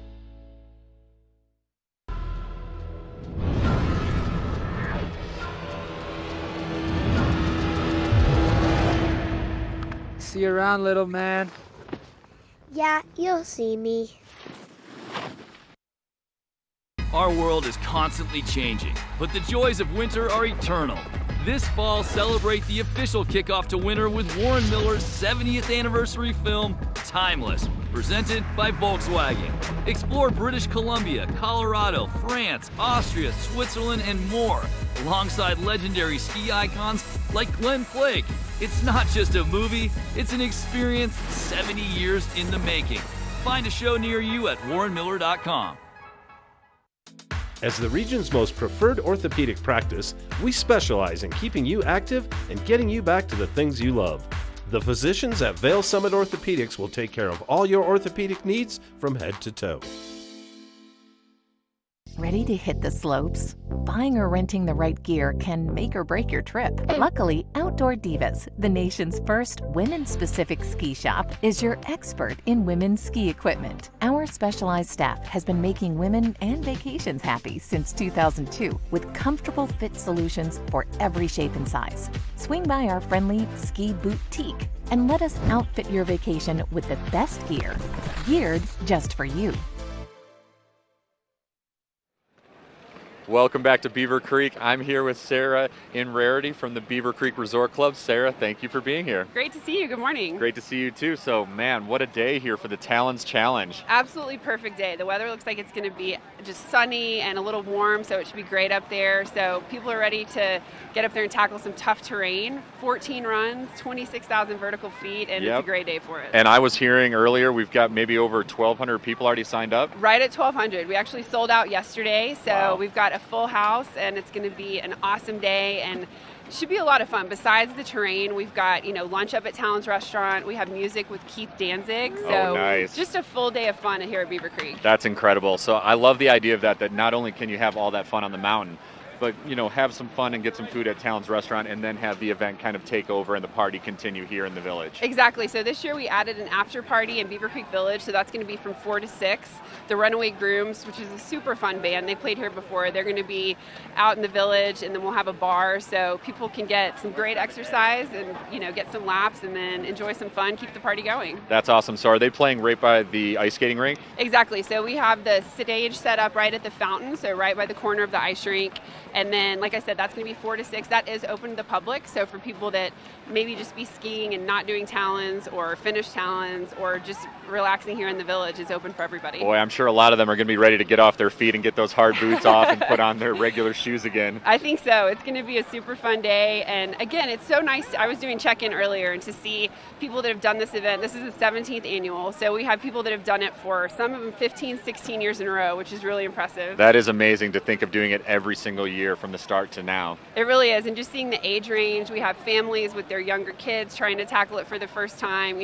See you around, little man. Yeah, you'll see me. Our world is constantly changing, but the joys of winter are eternal. This fall, celebrate the official kickoff to winter with Warren Miller's 70th anniversary film, Timeless, presented by Volkswagen. Explore British Columbia, Colorado, France, Austria, Switzerland, and more, alongside legendary ski icons like Glenn Flake. It's not just a movie, it's an experience 70 years in the making. Find a show near you at warrenmiller.com. As the region's most preferred orthopedic practice, we specialize in keeping you active and getting you back to the things you love. The physicians at Vail Summit Orthopedics will take care of all your orthopedic needs from head to toe. Ready to hit the slopes? Buying or renting the right gear can make or break your trip. Luckily, Outdoor Divas, the nation's first women-specific ski shop, is your expert in women's ski equipment. Our specialized staff has been making women and vacations happy since 2002 with comfortable fit solutions for every shape and size. Swing by our friendly ski boutique and let us outfit your vacation with the best gear, geared just for you. Welcome back to Beaver Creek. I'm here with Sarah in Rarity from the Beaver Creek Resort Club. Sarah, thank you for being here. Great to see you. Good morning. Great to see you too. So, man, what a day here for the Talons Challenge. Absolutely perfect day. The weather looks like it's going to be just sunny and a little warm, so it should be great up there. So people are ready to get up there and tackle some tough terrain. 14 runs, 26,000 vertical feet, and it's a great day for it. And I was hearing earlier we've got maybe over 1,200 people already signed up. Right at 1,200. We actually sold out yesterday, so we've got a full house, and it's going to be an awesome day, and it should be a lot of fun. Besides the terrain, we've got lunch up at Talon's Restaurant. We have music with Keith Danzig, so nice. Just a full day of fun here at Beaver Creek. That's incredible. So I love the idea of that not only can you have all that fun on the mountain, but have some fun and get some food at Talon's Restaurant, and then have the event kind of take over and the party continue here in the village. Exactly. So this year we added an after party in Beaver Creek Village, so that's going to be from 4 to 6. The Runaway Grooms, which is a super fun band, they played here before. They're going to be out in the village, and then we'll have a bar so people can get some great exercise and get some laps and then enjoy some fun, keep the party going. That's awesome. So are they playing right by the ice skating rink? Exactly. So we have the stage set up right at the fountain, so right by the corner of the ice rink. And then, like I said, that's going to be 4 to 6. That is open to the public. So for people that maybe just be skiing and not doing Talons or finish Talons or just relaxing here in the village, it's open for everybody. Boy, I'm sure a lot of them are going to be ready to get off their feet and get those hard boots off and put on their regular shoes again. I think so. It's going to be a super fun day. And again, it's so nice. I was doing check-in earlier, and to see people that have done this event. This is the 17th annual. So we have people that have done it for some of them 15, 16 years in a row, which is really impressive. That is amazing to think of doing it every single year from the start to now. It really is. And just seeing the age range, we have families with their younger kids trying to tackle it for the first time,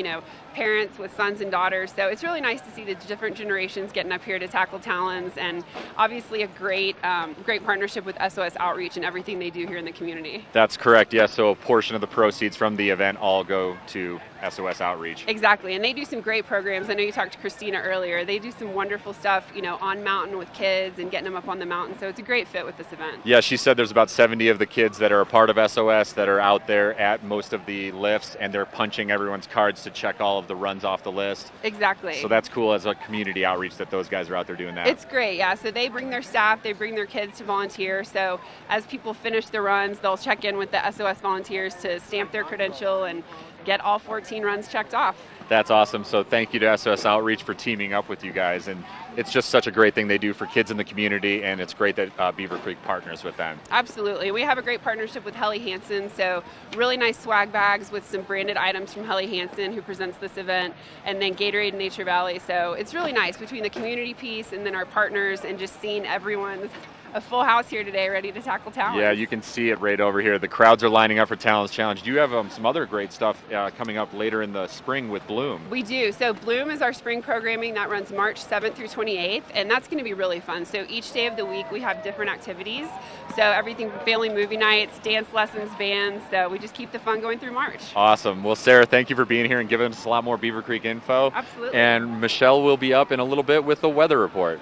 parents with sons and daughters. So it's really nice to see the different generations getting up here to tackle Talons, and obviously a great partnership with SOS Outreach and everything they do here in the community. That's correct, yes. So a portion of the proceeds from the event all go to SOS Outreach. Exactly, and they do some great programs. I know you talked to Christina earlier. They do some wonderful stuff, on mountain with kids and getting them up on the mountain. So it's a great fit with this event. Yeah, she said there's about 70 of the kids that are a part of SOS that are out there at most of the lifts, and they're punching everyone's cards to check all of the runs off the list. Exactly. So that's cool as a community outreach that those guys are out there doing that. It's great, yeah. So they bring their staff, they bring their kids to volunteer. So as people finish the runs, they'll check in with the SOS volunteers to stamp their credential and get all 14 runs checked off. That's awesome. So thank you to SOS Outreach for teaming up with you guys. And it's just such a great thing they do for kids in the community, and it's great that Beaver Creek partners with them. Absolutely. We have a great partnership with Helly Hansen, so really nice swag bags with some branded items from Helly Hansen, who presents this event, and then Gatorade and Nature Valley. So it's really nice between the community piece and then our partners, and just seeing everyone's a full house here today ready to tackle Talons. Yeah, you can see it right over here. The crowds are lining up for Talons Challenge. You have some other great stuff coming up later in the spring with Bloom. We do. So Bloom is our spring programming that runs March 7th through 28th, and that's going to be really fun. So each day of the week we have different activities. So everything from family movie nights, dance lessons, bands. So we just keep the fun going through March. Awesome. Well, Sarah, thank you for being here and giving us a lot more Beaver Creek info. Absolutely. And Michelle will be up in a little bit with the weather report.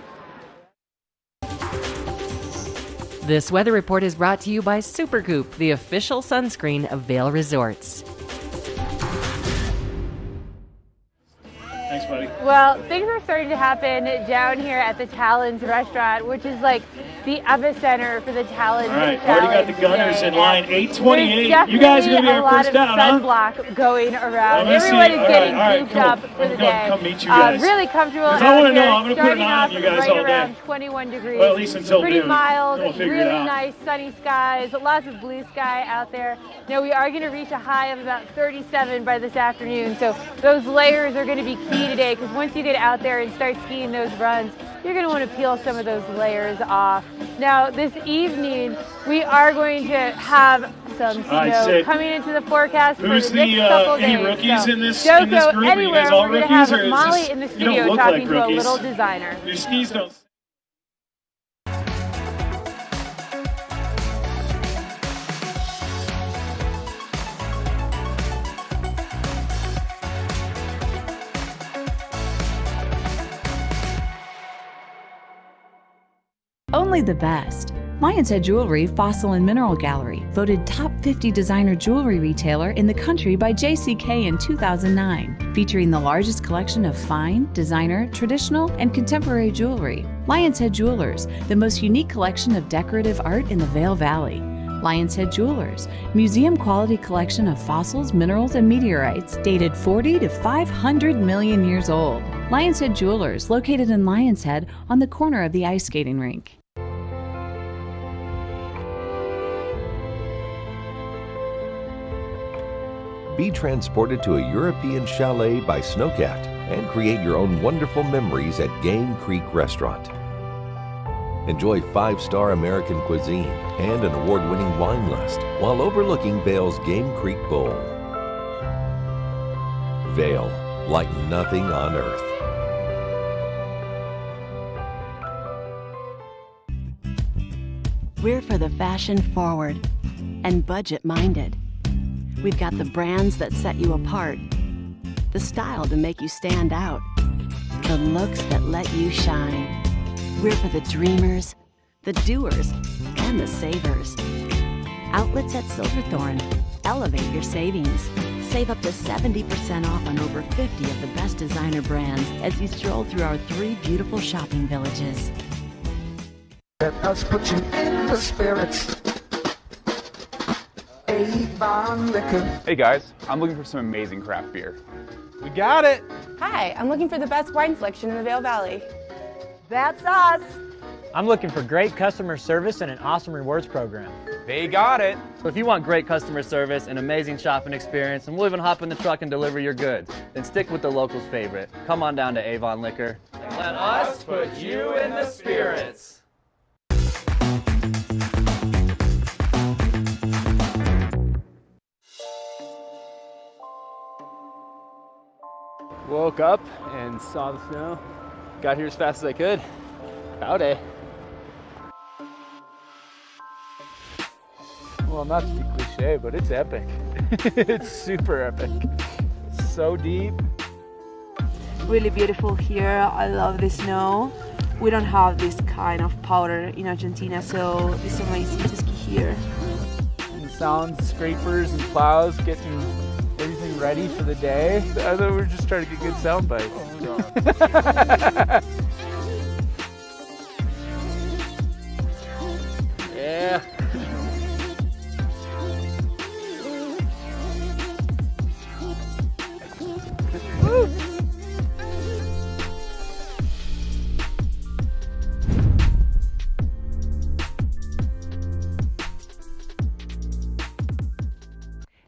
This weather report is brought to you by Supergoop, the official sunscreen of Vail Resorts. Thanks, buddy. Well, things are starting to happen down here at the Talons Restaurant, which is like the epicenter for the Talons. All right, already got the gunners today. in line, 828. There's You guys are going to be our first down, huh? Sunblock going around. Everyone is getting gooped up for the day. Come meet you guys. Really comfortable. I want to know, I'm going to put it starting on off you guys right all around day. 21 degrees. Well, at least until pretty noon. mild, Then we'll figure really it out. nice sunny skies, lots of blue sky out there. Now we are going to reach a high of about 37 by this afternoon, so those layers are going to be key today, because once you get out there and start skiing those runs, you're going to want to peel some of those layers off. Now this evening we are going to have some snow coming into the forecast for the next couple days. Any rookies in this Don't group? go anywhere. Are you guys all We're going to rookies, have or is Molly this, in the you don't studio look talking like to a rookies. little designer. Your skis don't. Only the best. Lion's Head Jewelry Fossil and Mineral Gallery, voted top 50 designer jewelry retailer in the country by JCK in 2009, featuring the largest collection of fine, designer, traditional, and contemporary jewelry. Lion's Head Jewelers, the most unique collection of decorative art in the Vail Valley. Lion's Head Jewelers, museum quality collection of fossils, minerals, and meteorites dated 40 to 500 million years old. Lion's Head Jewelers, located in Lion's Head on the corner of the ice skating rink. Be transported to a European chalet by Snowcat and create your own wonderful memories at Game Creek Restaurant. Enjoy 5-star American cuisine and an award-winning wine list while overlooking Vail's Game Creek Bowl. Vail, like nothing on earth. We're for the fashion forward and budget minded. We've got the brands that set you apart, the style to make you stand out, the looks that let you shine. We're for the dreamers, the doers, and the savers. Outlets at Silverthorne. Elevate your savings. Save up to 70% off on over 50 of the best designer brands as you stroll through our 3 beautiful shopping villages. Let us put you in the spirits. Avon Liquor. Hey guys, I'm looking for some amazing craft beer. We got it. Hi, I'm looking for the best wine selection in the Vail Valley. That's us. I'm looking for great customer service and an awesome rewards program. They got it. So if you want great customer service, an amazing shopping experience, and we'll even hop in the truck and deliver your goods, then stick with the locals' favorite. Come on down to Avon Liquor. Let us put you in the spirits. Woke up and saw the snow. Got here as fast as I could. Howdy. Well, not to be cliche, but it's epic. It's super epic. It's so deep. Really beautiful here. I love the snow. We don't have this kind of powder in Argentina, so it's amazing to ski here. And sounds, scrapers and plows getting everything ready for the day. I thought we were just trying to get good sound bites. Yeah. Woo.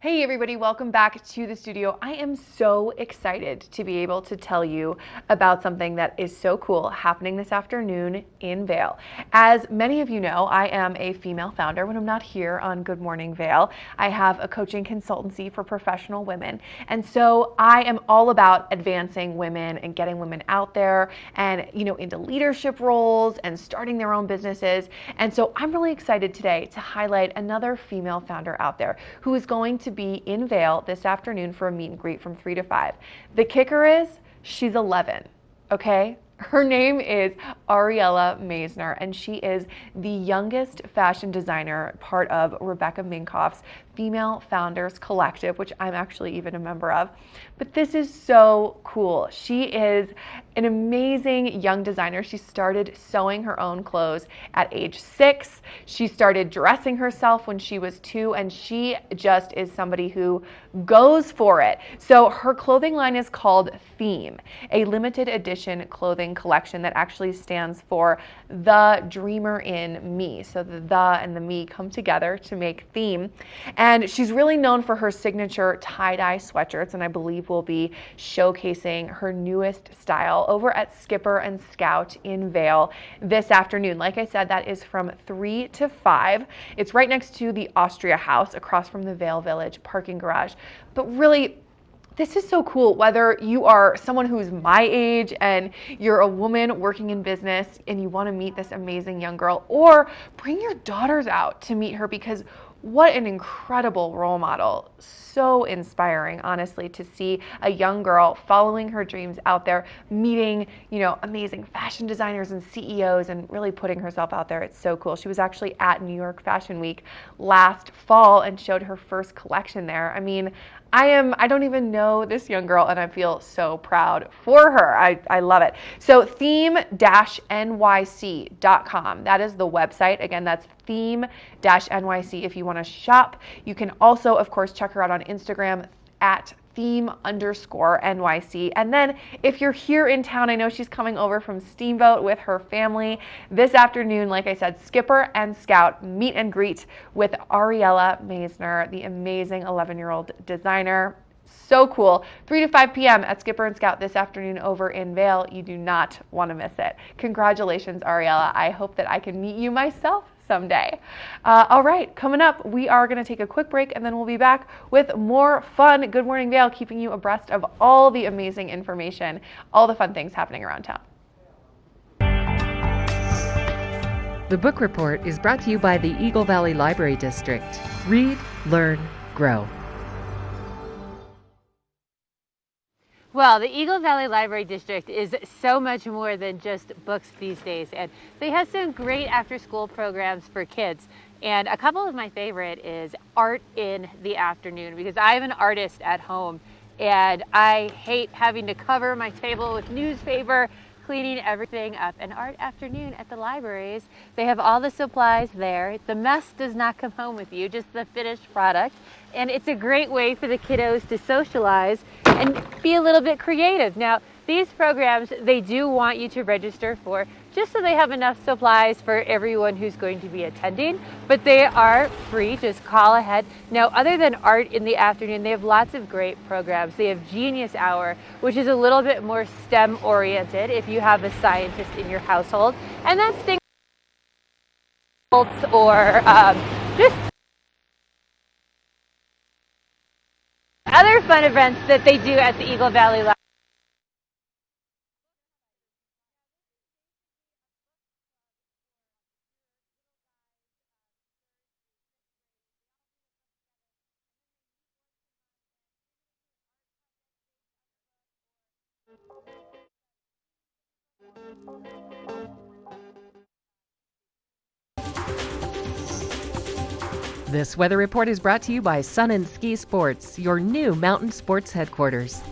Hey everybody, welcome back to the studio. I am so excited to be able to tell you about something that is so cool happening this afternoon in Vail. As many of you know, I am a female founder. When I'm not here on Good Morning Vail, I have a coaching consultancy for professional women. And so I am all about advancing women and getting women out there and, into leadership roles and starting their own businesses. And so I'm really excited today to highlight another female founder out there who is going to be in Vail this afternoon for a meet and greet from 3 to 5. The kicker is she's 11, okay? Her name is Ariella Maisner, and she is the youngest fashion designer, part of Rebecca Minkoff's Female Founders Collective, which I'm actually even a member of. But this is so cool. She is an amazing young designer. She started sewing her own clothes at age 6. She started dressing herself when she was 2, and she just is somebody who goes for it. So her clothing line is called Theme, a limited edition clothing collection that actually stands for The Dreamer in Me. So the and the me come together to make Theme. And she's really known for her signature tie-dye sweatshirts, and I believe will be showcasing her newest style over at Skipper and Scout in Vail this afternoon. Like I said, that is from 3 to 5. It's right next to the Austria House across from the Vail Village parking garage. But really, this is so cool, whether you are someone who's my age and you're a woman working in business and you want to meet this amazing young girl, or bring your daughters out to meet her, because what an incredible role model. so inspiring, honestly, to see a young girl following her dreams out there, meeting, amazing fashion designers and CEOs and really putting herself out there. It's so cool. She was actually at New York Fashion Week last fall and showed her first collection there. I mean, I don't even know this young girl, and I feel so proud for her. I love it. So theme-nyc.com. That is the website. Again, that's theme-nyc if you want to shop. You can also, of course, check her out on Instagram at theme_NYC. And then if you're here in town, I know she's coming over from Steamboat with her family this afternoon. Like I said, Skipper and Scout meet and greet with Ariella Meisner, the amazing 11-year-old designer. So cool. 3 to 5 p.m. at Skipper and Scout this afternoon over in Vail. You do not want to miss it. Congratulations, Ariella. I hope that I can meet you myself someday. All right, coming up, we are going to take a quick break and then we'll be back with more fun Good Morning Vail, keeping you abreast of all the amazing information, all the fun things happening around town. The Book Report is brought to you by the Eagle Valley Library District. Read, learn, grow. Well, the Eagle Valley Library District is so much more than just books these days, and they have some great after-school programs for kids. And a couple of my favorite is art in the afternoon, because I have an artist at home and I hate having to cover my table with newspaper, cleaning everything up. And art afternoon at the libraries, they have all the supplies there. The mess does not come home with you, just the finished product. And it's a great way for the kiddos to socialize and be a little bit creative. Now, these programs, they do want you to register for, just so they have enough supplies for everyone who's going to be attending, but they are free. Just call ahead. Now, other than art in the afternoon, they have lots of great programs. They have Genius Hour, which is a little bit more STEM oriented if you have a scientist in your household, and that's things or just other fun events that they do at the Eagle Valley Library. This weather report is brought to you by Sun and Ski Sports, your new mountain sports headquarters.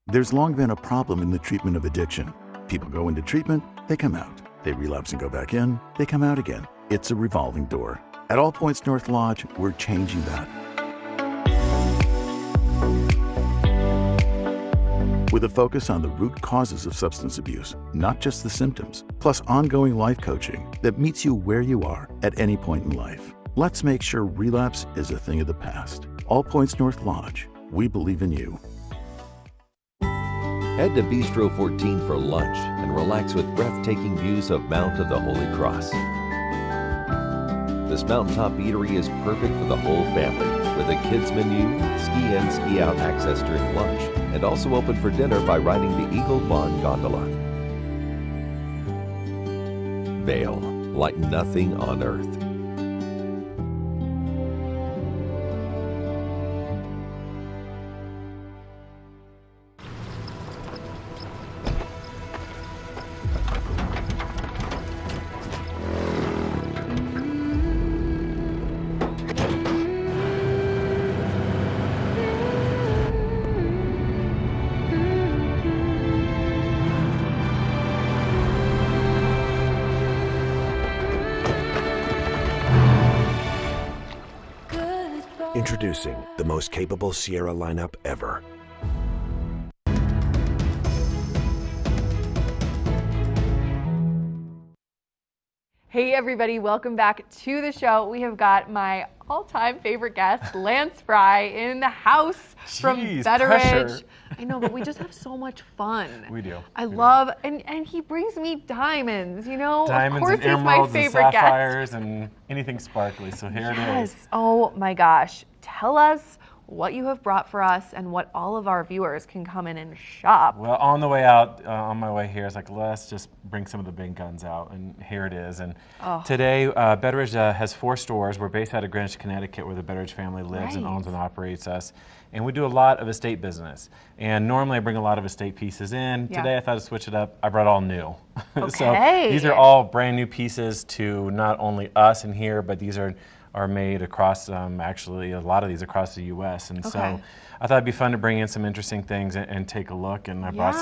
There's long been a problem in the treatment of addiction. People go into treatment, they come out. They relapse and go back in, they come out again. It's a revolving door. At All Points North Lodge, we're changing that. With a focus on the root causes of substance abuse, not just the symptoms, plus ongoing life coaching that meets you where you are at any point in life. Let's make sure relapse is a thing of the past. All Points North Lodge, we believe in you. Head to Bistro 14 for lunch and relax with breathtaking views of Mount of the Holy Cross. This mountaintop eatery is perfect for the whole family, with a kids menu, ski in, ski out access during lunch, and also open for dinner by riding the Eagle Bond gondola. Vail, like nothing on earth. Introducing the most capable Sierra lineup ever. Hey everybody, welcome back to the show. We have got my all-time favorite guest, Lance Fry, in the house from Betteridge. Pressure. I know, but we just have so much fun. We do. I love, and he brings me diamonds, you know? Diamonds of course and he's my emeralds and favorite sapphires and anything sparkly. So here it is. Yes. Oh my gosh. Tell us what you have brought for us and what all of our viewers can come in and shop. Well, on the way out, on my way here, I was like, let's just bring some of the big guns out, and here it is. And today, Betteridge has 4 stores. We're based out of Greenwich, Connecticut, where the Betteridge family lives and owns and operates us. And we do a lot of estate business. And normally I bring a lot of estate pieces in. Yeah. Today I thought to switch it up. I brought all new. Okay. So these are all brand new pieces to not only us in here, but these are made across, actually a lot of these across the U.S. And so I thought it'd be fun to bring in some interesting things and take a look. And I brought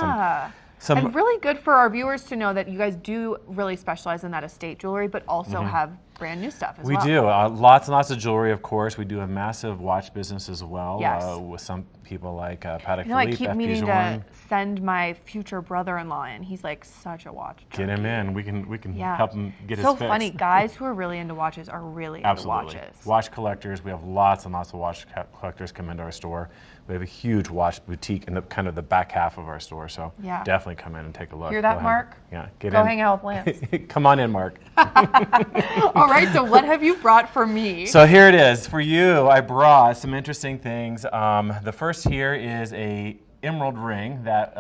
some and really good for our viewers to know that you guys do really specialize in that estate jewelry, but also have brand new stuff as well. We do. Lots and lots of jewelry, of course. We do a massive watch business as well. Yes. With some people like Patek You know, I Philippe, keep meaning to send my future brother-in-law in. He's like such a watch junkie. Get him in. We can help him get his So fix. funny. Guys who are really into watches are really into watches. Watch collectors. We have lots and lots of watch collectors come into our store. We have a huge watch boutique in the kind of the back half of our store. So definitely come in and take a look. Hear that, Mark? Yeah. Go hang out with Lance. Come on in, Mark. All right. So what have you brought for me? So here it is. For you, I brought some interesting things. The first here is a emerald ring that,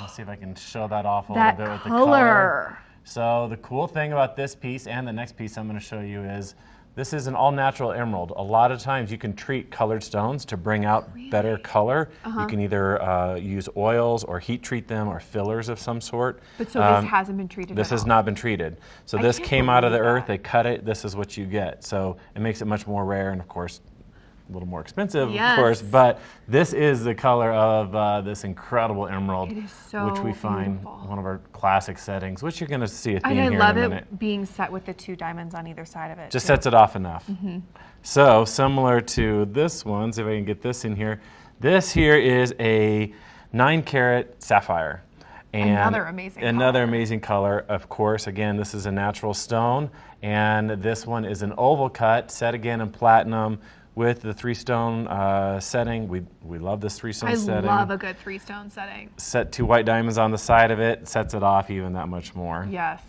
let's see if I can show that off a little bit with the color. So the cool thing about this piece and the next piece I'm going to show you is this is an all-natural emerald. A lot of times you can treat colored stones to bring out better color. You can either use oils or heat treat them or fillers of some sort. But so this hasn't been treated This has not been treated. So this came out of the earth, they cut it, this is what you get. So it makes it much more rare and of course a little more expensive, of course, but this is the color of this incredible emerald, It is so which we find one of our classic settings, which you're going to see a theme and I here love in a minute. it being set with the 2 diamonds on either side of it. Just sets it off enough. So similar to this one, see if I can get this in here. This here is a 9-carat sapphire. And another amazing color, of course. Again, this is a natural stone, and this one is an oval cut, set again in platinum with the 3-stone setting. We love this 3-stone setting. I love a good 3-stone setting. Set 2 white diamonds on the side of it, sets it off even that much more. Yes.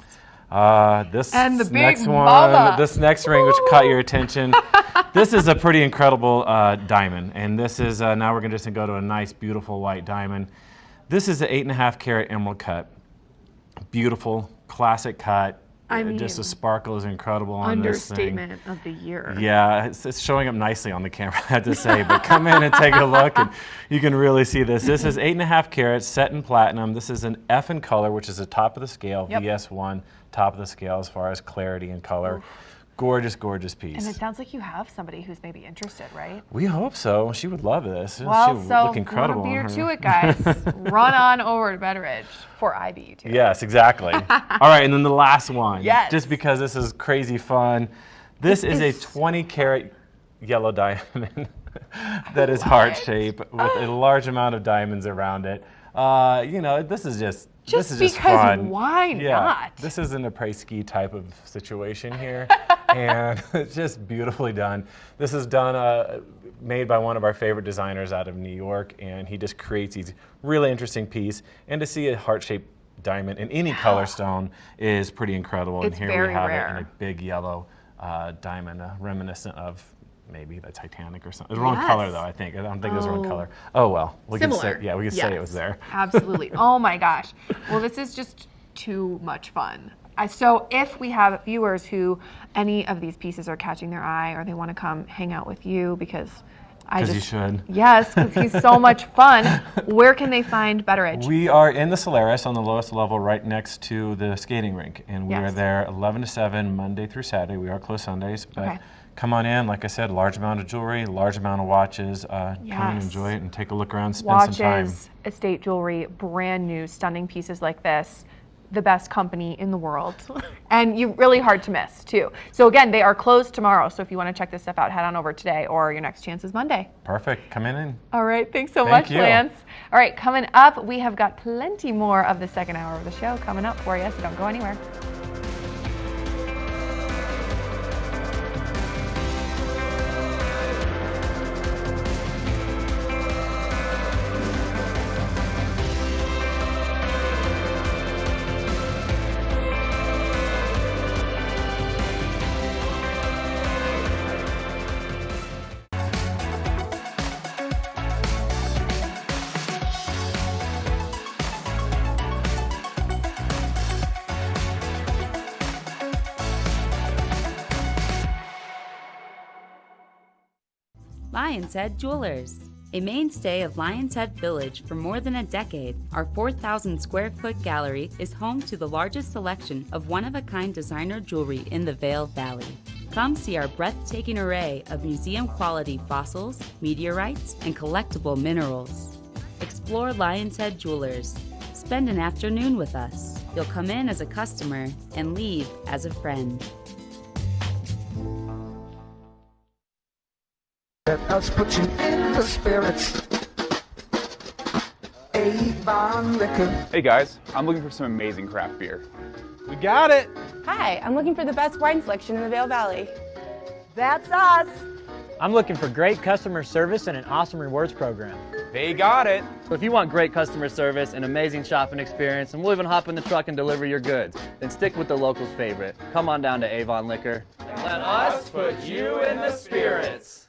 This and the big next mama. one, this next ring, which caught your attention, this is a pretty incredible diamond, and this is now we're just gonna go to a nice, beautiful white diamond. This is an 8.5-carat emerald cut. Beautiful, classic cut. I mean, just the sparkle is incredible on this thing. Understatement of the year. Yeah, it's showing up nicely on the camera, I have to say. But come in and take a look, and you can really see this. This is 8.5 carats, set in platinum. This is an F in color, which is the top of the scale, VS1, top of the scale as far as clarity and color. Oof. Gorgeous, gorgeous piece. And it sounds like you have somebody who's maybe interested, right? We hope so. She would love this. Well, she would so look incredible. Beat her to it, guys. Run on over to Betteridge for IBU2. Yes, exactly. All right, and then the last one. Yes. Just because this is crazy fun. This is a 20-carat yellow diamond that is heart-shaped with a large amount of diamonds around it. You know, this is just fun. Why not? This isn't a prey ski type of situation here, and it's just beautifully done. This is done made by one of our favorite designers out of New York, and he just creates these really interesting pieces. And to see a heart-shaped diamond in any color stone is pretty incredible. It's and here very we have rare. it in a big yellow diamond, reminiscent of maybe the Titanic or something. It's the wrong color though, I think. I don't think it was the wrong color. Oh well, we can say, we can say it was there. Absolutely. Oh my gosh. Well, this is just too much fun. So if we have viewers who any of these pieces are catching their eye, or they want to come hang out with you because you should. Yes, because he's so much fun. Where can they find Betteridge? We are in the Solaris on the lowest level right next to the skating rink. And we are there 11 to 7, Monday through Saturday. We are closed Sundays. But come on in. Like I said, large amount of jewelry, large amount of watches. Come and enjoy it and take a look around, spend some time. Watches, estate jewelry, brand new, stunning pieces like this. The best company in the world. And you really hard to miss too. So again, they are closed tomorrow. So if you want to check this stuff out, head on over today, or your next chance is Monday. Perfect. Come in. All right. Thanks so much, Lance. All right. Coming up, we have got plenty more of the second hour of the show coming up for you. So don't go anywhere. Lion's Head Jewelers. A mainstay of Lion's Head Village for more than a decade, our 4,000 square foot gallery is home to the largest selection of one-of-a-kind designer jewelry in the Vail Valley. Come see our breathtaking array of museum-quality fossils, meteorites, and collectible minerals. Explore Lion's Head Jewelers. Spend an afternoon with us. You'll come in as a customer and leave as a friend. Let us put you in the spirits. Avon Liquor. Hey guys, I'm looking for some amazing craft beer. We got it. Hi, I'm looking for the best wine selection in the Vail Valley. That's us. I'm looking for great customer service and an awesome rewards program. They got it. So if you want great customer service, an amazing shopping experience, and we'll even hop in the truck and deliver your goods, then stick with the locals' favorite. Come on down to Avon Liquor. Let us put you in the spirits.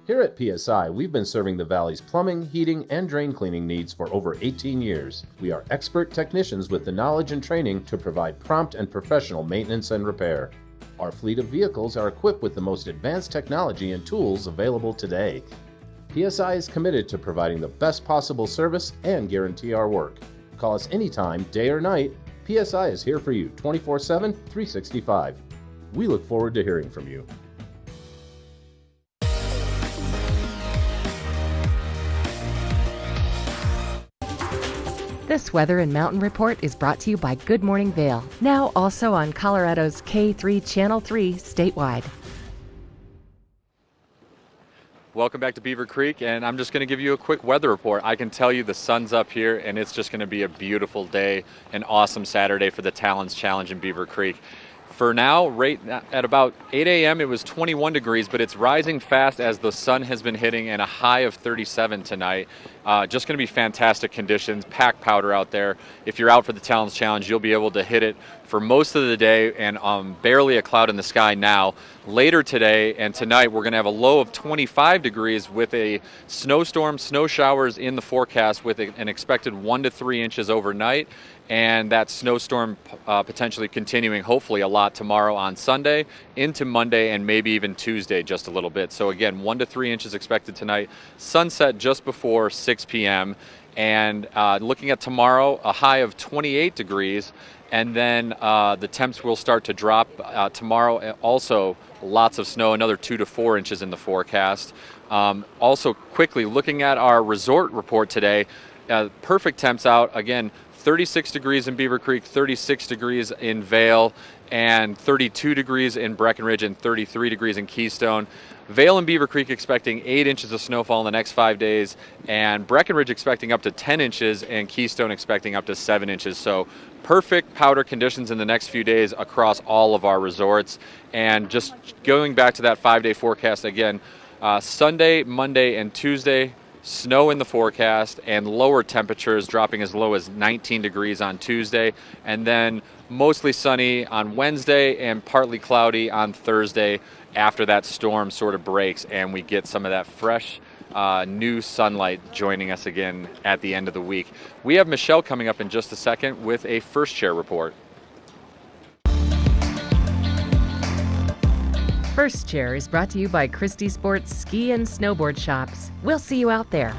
Here at PSI, we've been serving the Valley's plumbing, heating, and drain cleaning needs for over 18 years. We are expert technicians with the knowledge and training to provide prompt and professional maintenance and repair. Our fleet of vehicles are equipped with the most advanced technology and tools available today. PSI is committed to providing the best possible service and guarantee our work. Call us anytime, day or night. PSI is here for you 24/7, 365. We look forward to hearing from you. This weather and mountain report is brought to you by Good Morning Vail, now also on Colorado's K3 Channel 3 statewide. Welcome back to Beaver Creek, and I'm just going to give you a quick weather report. I can tell you the sun's up here, and it's just going to be a beautiful day, an awesome Saturday for the Talons Challenge in Beaver Creek. For now, right at about 8 a.m., it was 21 degrees, but it's rising fast as the sun has been hitting, and a high of 37 tonight. Just going to be fantastic conditions, pack powder out there. If you're out for the Talons Challenge, you'll be able to hit it for most of the day, and barely a cloud in the sky now. Later today and tonight, we're going to have a low of 25 degrees with a snowstorm, snow showers in the forecast with an expected 1 to 3 inches overnight. And that snowstorm potentially continuing hopefully a lot tomorrow on Sunday into Monday and maybe even Tuesday just a little bit. So again, 1 to 3 inches expected tonight. Sunset just before 6 p.m. And looking at tomorrow, a high of 28 degrees. And then the temps will start to drop tomorrow. Also, lots of snow, another 2 to 4 inches in the forecast. Also, quickly looking at our resort report today, perfect temps out. Again, 36 degrees in Beaver Creek, 36 degrees in Vail, and 32 degrees in Breckenridge, and 33 degrees in Keystone. Vail and Beaver Creek expecting 8 inches of snowfall in the next 5 days, and Breckenridge expecting up to 10 inches, and Keystone expecting up to 7 inches. So perfect powder conditions in the next few days across all of our resorts. And just going back to that 5-day forecast again, Sunday, Monday, and Tuesday, snow in the forecast and lower temperatures dropping as low as 19 degrees on Tuesday, and then mostly sunny on Wednesday and partly cloudy on Thursday after that storm sort of breaks and we get some of that fresh new sunlight joining us again at the end of the week. We have Michelle coming up in just a second with a first chair report. First Chair is brought to you by Christie Sports Ski and Snowboard Shops. We'll see you out there.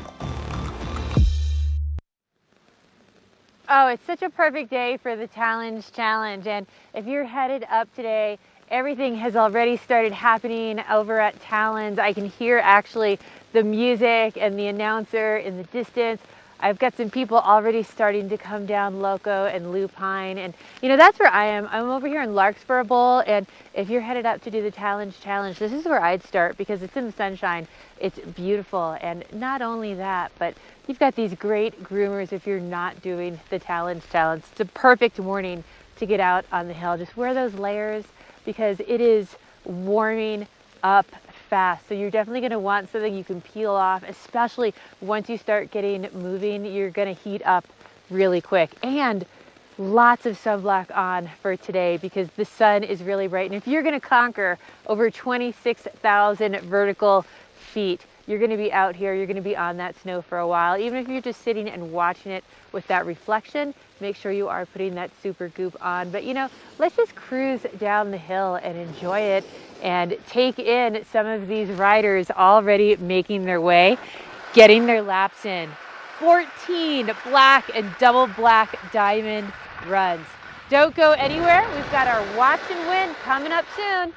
Oh, it's such a perfect day for the Challenge. And if you're headed up today, everything has already started happening over at Talons. I can hear actually the music and the announcer in the distance. I've got some people already starting to come down Loco and Lupine, and you know, that's where I am. I'm over here in Larkspur Bowl, and if you're headed up to do the Challenge, this is where I'd start because it's in the sunshine. It's beautiful, and not only that, but you've got these great groomers if you're not doing the Challenge. It's a perfect morning to get out on the hill. Just wear those layers because it is warming up fast. So you're definitely going to want something you can peel off, especially once you start getting moving. You're going to heat up really quick. And lots of sunblock on for today because the sun is really bright. And if you're going to conquer over 26,000 vertical feet, you're going to be out here, you're going to be on that snow for a while. Even if you're just sitting and watching it with that reflection, make sure you are putting that super goop on. But you know, let's just cruise down the hill and enjoy it and take in some of these riders already making their way, getting their laps in. 14 black and double black diamond runs. Don't go anywhere. We've got our watch and win coming up soon.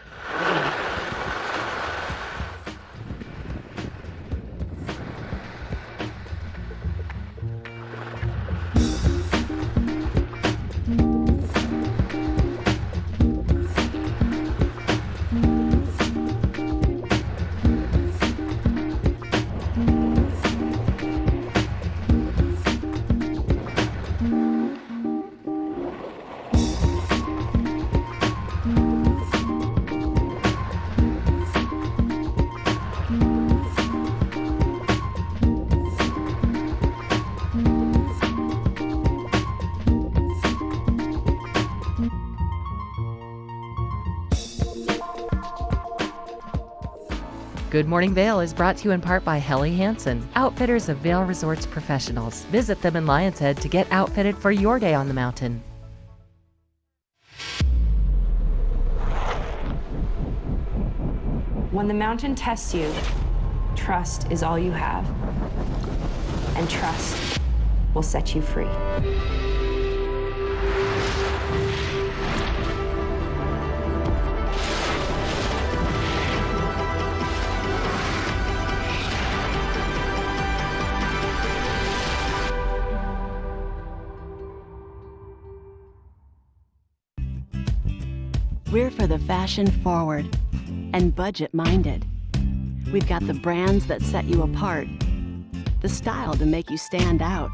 Good Morning Vail is brought to you in part by Helly Hansen, outfitters of Vail Resorts professionals. Visit them in Lion's Head to get outfitted for your day on the mountain. When the mountain tests you, trust is all you have. And trust will set you free. We're for the fashion forward and budget minded. We've got the brands that set you apart, the style to make you stand out,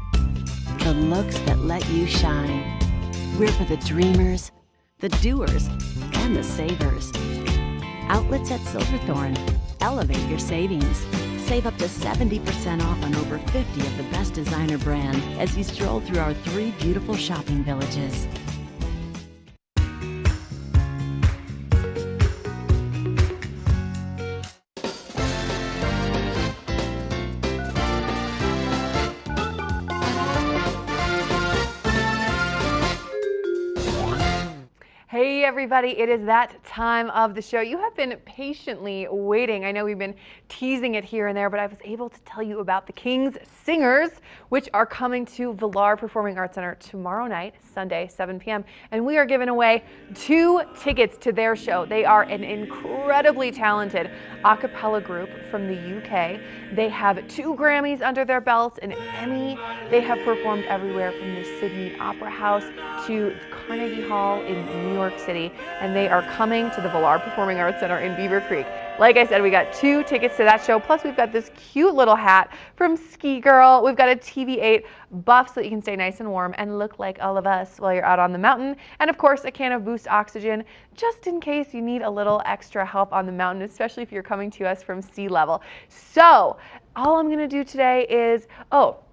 the looks that let you shine. We're for the dreamers, the doers, and the savers. Outlets at Silverthorne. Elevate your savings. Save up to 70% off on over 50 of the best designer brands as you stroll through our 3 beautiful shopping villages. Hey everybody, it is that time of the show. You have been patiently waiting. I know we've been teasing it here and there, but I was able to tell you about the King's Singers, which are coming to Villar Performing Arts Center tomorrow night, Sunday, 7 p.m. And we are giving away 2 tickets to their show. They are an incredibly talented a cappella group from the UK. They have 2 Grammys under their belt, an Emmy. They have performed everywhere from the Sydney Opera House to Carnegie Hall in New York City, and they are coming to the Villar Performing Arts Center in Beaver Creek. Like I said, we got 2 tickets to that show. Plus, we've got this cute little hat from Ski Girl. We've got a TV8 buff so that you can stay nice and warm and look like all of us while you're out on the mountain. And of course, a can of Boost Oxygen, just in case you need a little extra help on the mountain, especially if you're coming to us from sea level. So, all I'm gonna do today is,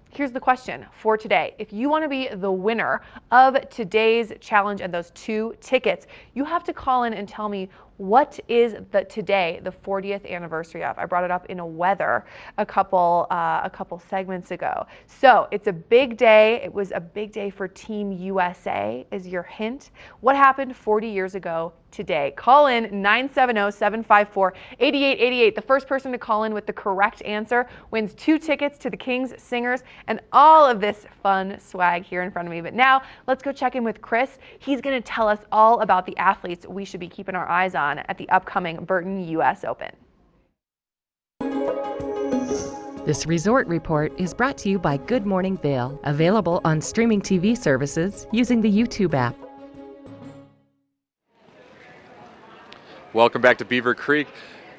here's the question for today. If you want to be the winner of today's challenge and those 2 tickets, you have to call in and tell me what is today the 40th anniversary of. I brought it up in a weather a couple segments ago. So it's a big day. It was a big day for Team USA is your hint. What happened 40 years ago today? Call in 970-754-8888. The first person to call in with the correct answer wins 2 tickets to the Kings Singers and all of this fun swag here in front of me. But now let's go check in with Chris. He's going to tell us all about the athletes we should be keeping our eyes on at the upcoming Burton US Open. This resort report is brought to you by Good Morning Vail, available on streaming TV services using the YouTube app. Welcome back to Beaver Creek,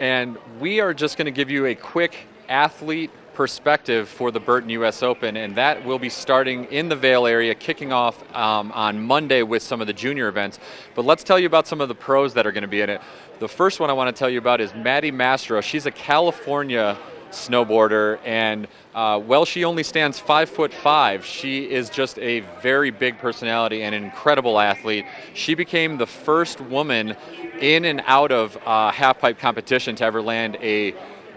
and we are just going to give you a quick athlete perspective for the Burton US Open, and that will be starting in the Vail area, kicking off on Monday with some of the junior events. But let's tell you about some of the pros that are going to be in it. The first one I want to tell you about is Maddie Mastro. She's a California snowboarder, and she only stands 5'5". She is just a very big personality and an incredible athlete. She became the first woman in and out of half-pipe competition to ever land a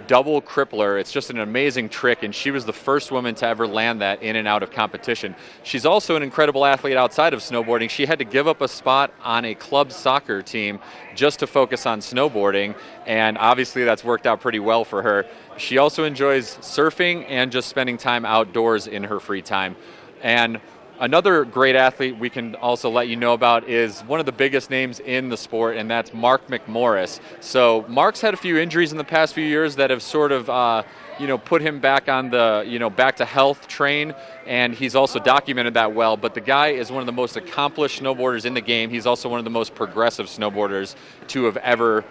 double crippler. It's just an amazing trick, and she was the first woman to ever land that in and out of competition. She's also an incredible athlete outside of snowboarding. She had to give up a spot on a club soccer team just to focus on snowboarding, and obviously that's worked out pretty well for her. She also enjoys surfing and just spending time outdoors in her free time. And another great athlete we can also let you know about is one of the biggest names in the sport, and that's Mark McMorris. So Mark's had a few injuries in the past few years that have sort of put him back on the back to health train, and he's also documented that well. But the guy is one of the most accomplished snowboarders in the game. He's also one of the most progressive snowboarders to have ever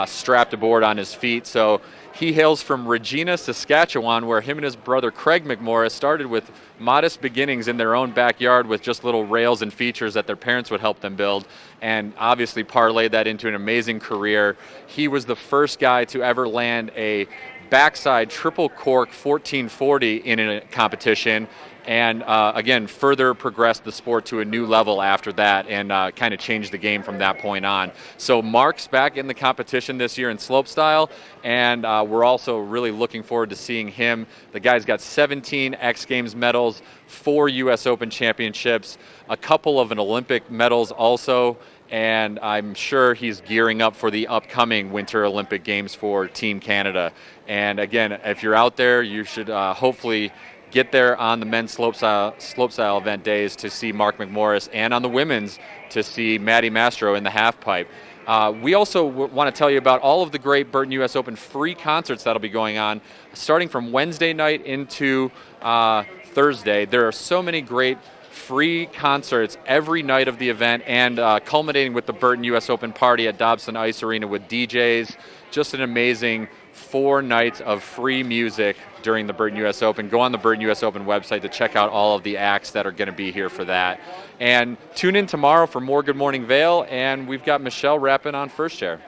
strapped a board on his feet. So he hails from Regina, Saskatchewan, where him and his brother Craig McMorris started with modest beginnings in their own backyard with just little rails and features that their parents would help them build, and obviously parlayed that into an amazing career. He was the first guy to ever land a backside triple cork 1440 in a competition, and again further progressed the sport to a new level after that, and kind of changed the game from that point on. So Mark's back in the competition this year in slopestyle, and we're also really looking forward to seeing him. The guy's got 17 X Games medals, 4 US Open championships, a couple of Olympic medals also, and I'm sure he's gearing up for the upcoming Winter Olympic Games for Team Canada. And again, if you're out there, you should hopefully get there on the men's slopestyle event days to see Mark McMorris, and on the women's to see Maddie Mastro in the half pipe. We also want to tell you about all of the great Burton US Open free concerts that'll be going on starting from Wednesday night into Thursday. There are so many great free concerts every night of the event, and culminating with the Burton US Open party at Dobson Ice Arena with DJs. Just an amazing 4 nights of free music during the Burton US Open. Go on the Burton US Open website to check out all of the acts that are going to be here for that. And tune in tomorrow for more Good Morning Vail, and we've got Michelle rapping on First Chair.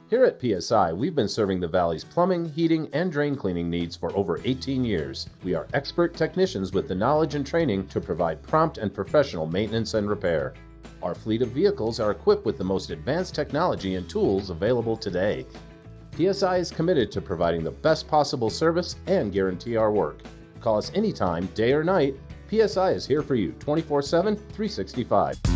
Here at PSI, we've been serving the Valley's plumbing, heating, and drain cleaning needs for over 18 years. We are expert technicians with the knowledge and training to provide prompt and professional maintenance and repair. Our fleet of vehicles are equipped with the most advanced technology and tools available today. PSI is committed to providing the best possible service and guarantee our work. Call us anytime, day or night. PSI is here for you 24/7, 365.